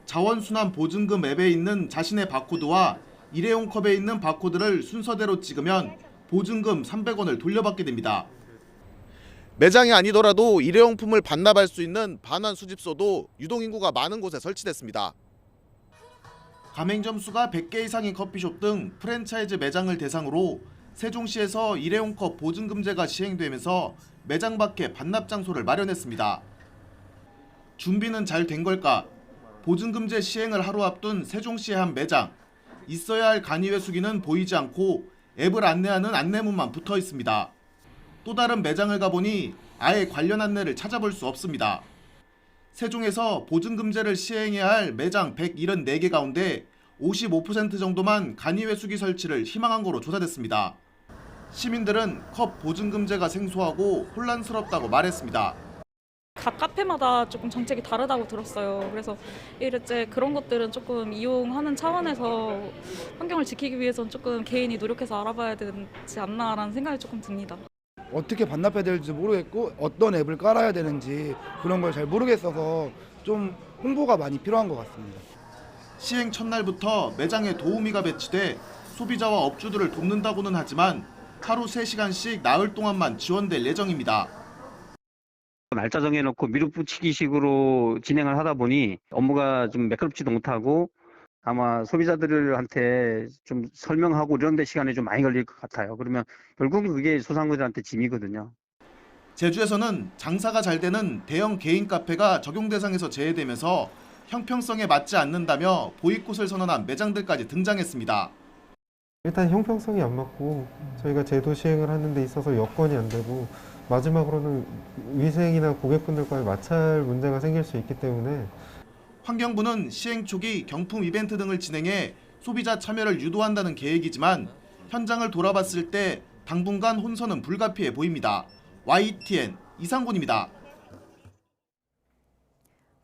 자원순환 보증금 앱에 있는 자신의 바코드와 일회용 컵에 있는 바코드를 순서대로 찍으면 보증금 300원을 돌려받게 됩니다. 매장이 아니더라도 일회용품을 반납할 수 있는 반환 수집소도 유동인구가 많은 곳에 설치됐습니다. 가맹점 수가 100개 이상인 커피숍 등 프랜차이즈 매장을 대상으로 세종시에서 일회용 컵 보증금제가 시행되면서 매장 밖에 반납 장소를 마련했습니다. 준비는 잘 된 걸까? 보증금제 시행을 하루 앞둔 세종시의 한 매장. 있어야 할 간이 회수기는 보이지 않고 앱을 안내하는 안내문만 붙어 있습니다. 또 다른 매장을 가보니 아예 관련 안내를 찾아볼 수 없습니다. 세종에서 보증금제를 시행해야 할 매장 174개 가운데 55% 정도만 간이 회수기 설치를 희망한 거로 조사됐습니다. 시민들은 컵 보증금제가 생소하고 혼란스럽다고 말했습니다. 각 카페마다 조금 정책이 다르다고 들었어요. 그래서 이제 그런 것들은 조금 이용하는 차원에서 환경을 지키기 위해서는 조금 개인이 노력해서 알아봐야 되지 않나라는 생각이 조금 듭니다. 어떻게 반납해야 될지 모르겠고 어떤 앱을 깔아야 되는지 그런 걸 잘 모르겠어서 좀 홍보가 많이 필요한 것 같습니다. 시행 첫날부터 매장에 도우미가 배치돼 소비자와 업주들을 돕는다고는 하지만 하루 3시간씩 나흘 동안만 지원될 예정입니다. 날짜 정해놓고 미루붙이기식으로 진행을 하다 보니 업무가 좀 매끄럽지도 못하고 아마 소비자들한테 좀 설명하고 이런 데 시간이 좀 많이 걸릴 것 같아요. 그러면 결국은 그게 소상공인들한테 짐이거든요. 제주에서는 장사가 잘 되는 대형 개인 카페가 적용 대상에서 제외되면서 형평성에 맞지 않는다며 보이콧을 선언한 매장들까지 등장했습니다. 일단 형평성이 안 맞고 저희가 제도 시행을 하는 데 있어서 여건이 안 되고 마지막으로는 위생이나 고객분들과의 마찰 문제가 생길 수 있기 때문에 환경부는 시행 초기 경품 이벤트 등을 진행해 소비자 참여를 유도한다는 계획이지만 현장을 돌아봤을 때 당분간 혼선은 불가피해 보입니다. YTN 이상곤입니다.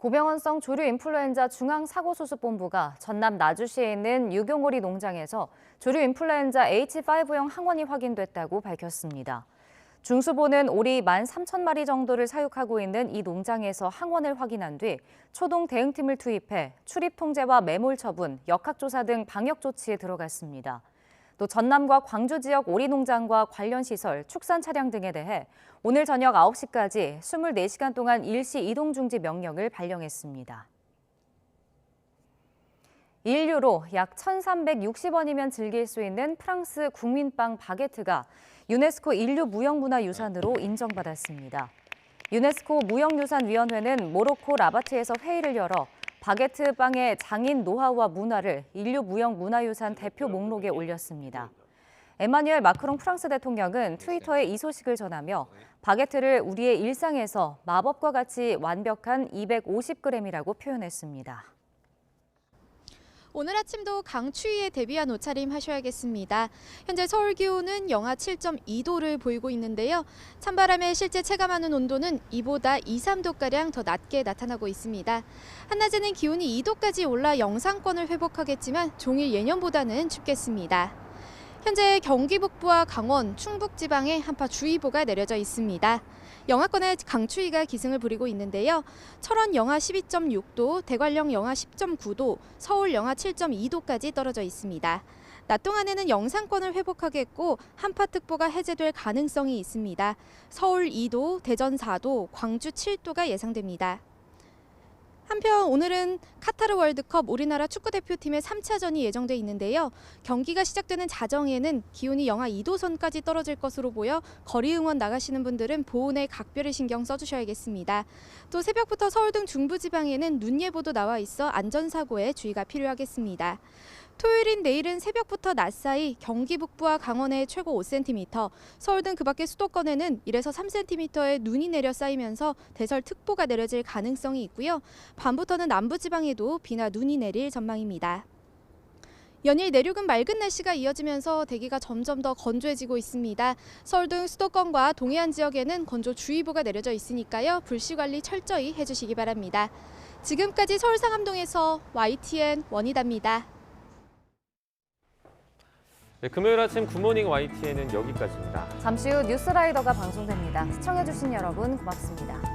고병원성 조류 인플루엔자 중앙사고수습본부가 전남 나주시에 있는 유경오리 농장에서 조류 인플루엔자 H5형 항원이 확인됐다고 밝혔습니다. 중수본은 오리 13,000마리 정도를 사육하고 있는 이 농장에서 항원을 확인한 뒤 초동 대응팀을 투입해 출입 통제와 매몰 처분, 역학조사 등 방역 조치에 들어갔습니다. 또 전남과 광주 지역 오리 농장과 관련 시설, 축산 차량 등에 대해 오늘 저녁 9시까지 24시간 동안 일시 이동 중지 명령을 발령했습니다. 1유로 약 1,360원이면 즐길 수 있는 프랑스 국민빵 바게트가 유네스코 인류 무형문화유산으로 인정받았습니다. 유네스코 무형유산위원회는 모로코 라바트에서 회의를 열어 바게트 빵의 장인 노하우와 문화를 인류 무형문화유산 대표 목록에 올렸습니다. 에마뉘엘 마크롱 프랑스 대통령은 트위터에 이 소식을 전하며 바게트를 우리의 일상에서 마법과 같이 완벽한 250g이라고 표현했습니다. 오늘 아침도 강추위에 대비한 옷차림 하셔야겠습니다. 현재 서울 기온은 영하 7.2도를 보이고 있는데요. 찬바람에 실제 체감하는 온도는 이보다 2, 3도가량 더 낮게 나타나고 있습니다. 한낮에는 기온이 2도까지 올라 영상권을 회복하겠지만 종일 예년보다는 춥겠습니다. 현재 경기 북부와 강원, 충북 지방에 한파주의보가 내려져 있습니다. 영하권의 강추위가 기승을 부리고 있는데요. 철원 영하 12.6도, 대관령 영하 10.9도, 서울 영하 7.2도까지 떨어져 있습니다. 낮 동안에는 영상권을 회복하겠고 한파특보가 해제될 가능성이 있습니다. 서울 2도, 대전 4도, 광주 7도가 예상됩니다. 한편 오늘은 카타르 월드컵 우리나라 축구대표팀의 3차전이 예정돼 있는데요. 경기가 시작되는 자정에는 기온이 영하 2도 선까지 떨어질 것으로 보여 거리 응원 나가시는 분들은 보온에 각별히 신경 써주셔야겠습니다. 또 새벽부터 서울 등 중부지방에는 눈 예보도 나와 있어 안전사고에 주의가 필요하겠습니다. 토요일인 내일은 새벽부터 낮 사이 경기 북부와 강원에 최고 5cm, 서울 등 그 밖의 수도권에는 1에서 3cm의 눈이 내려 쌓이면서 대설특보가 내려질 가능성이 있고요. 밤부터는 남부지방에도 비나 눈이 내릴 전망입니다. 연일 내륙은 맑은 날씨가 이어지면서 대기가 점점 더 건조해지고 있습니다. 서울 등 수도권과 동해안 지역에는 건조주의보가 내려져 있으니까요. 불씨관리 철저히 해주시기 바랍니다. 지금까지 서울 상암동에서 YTN 원희다입니다. 네, 금요일 아침 굿모닝 YTN은 여기까지입니다. 잠시 후 뉴스라이더가 방송됩니다. 시청해주신 여러분 고맙습니다.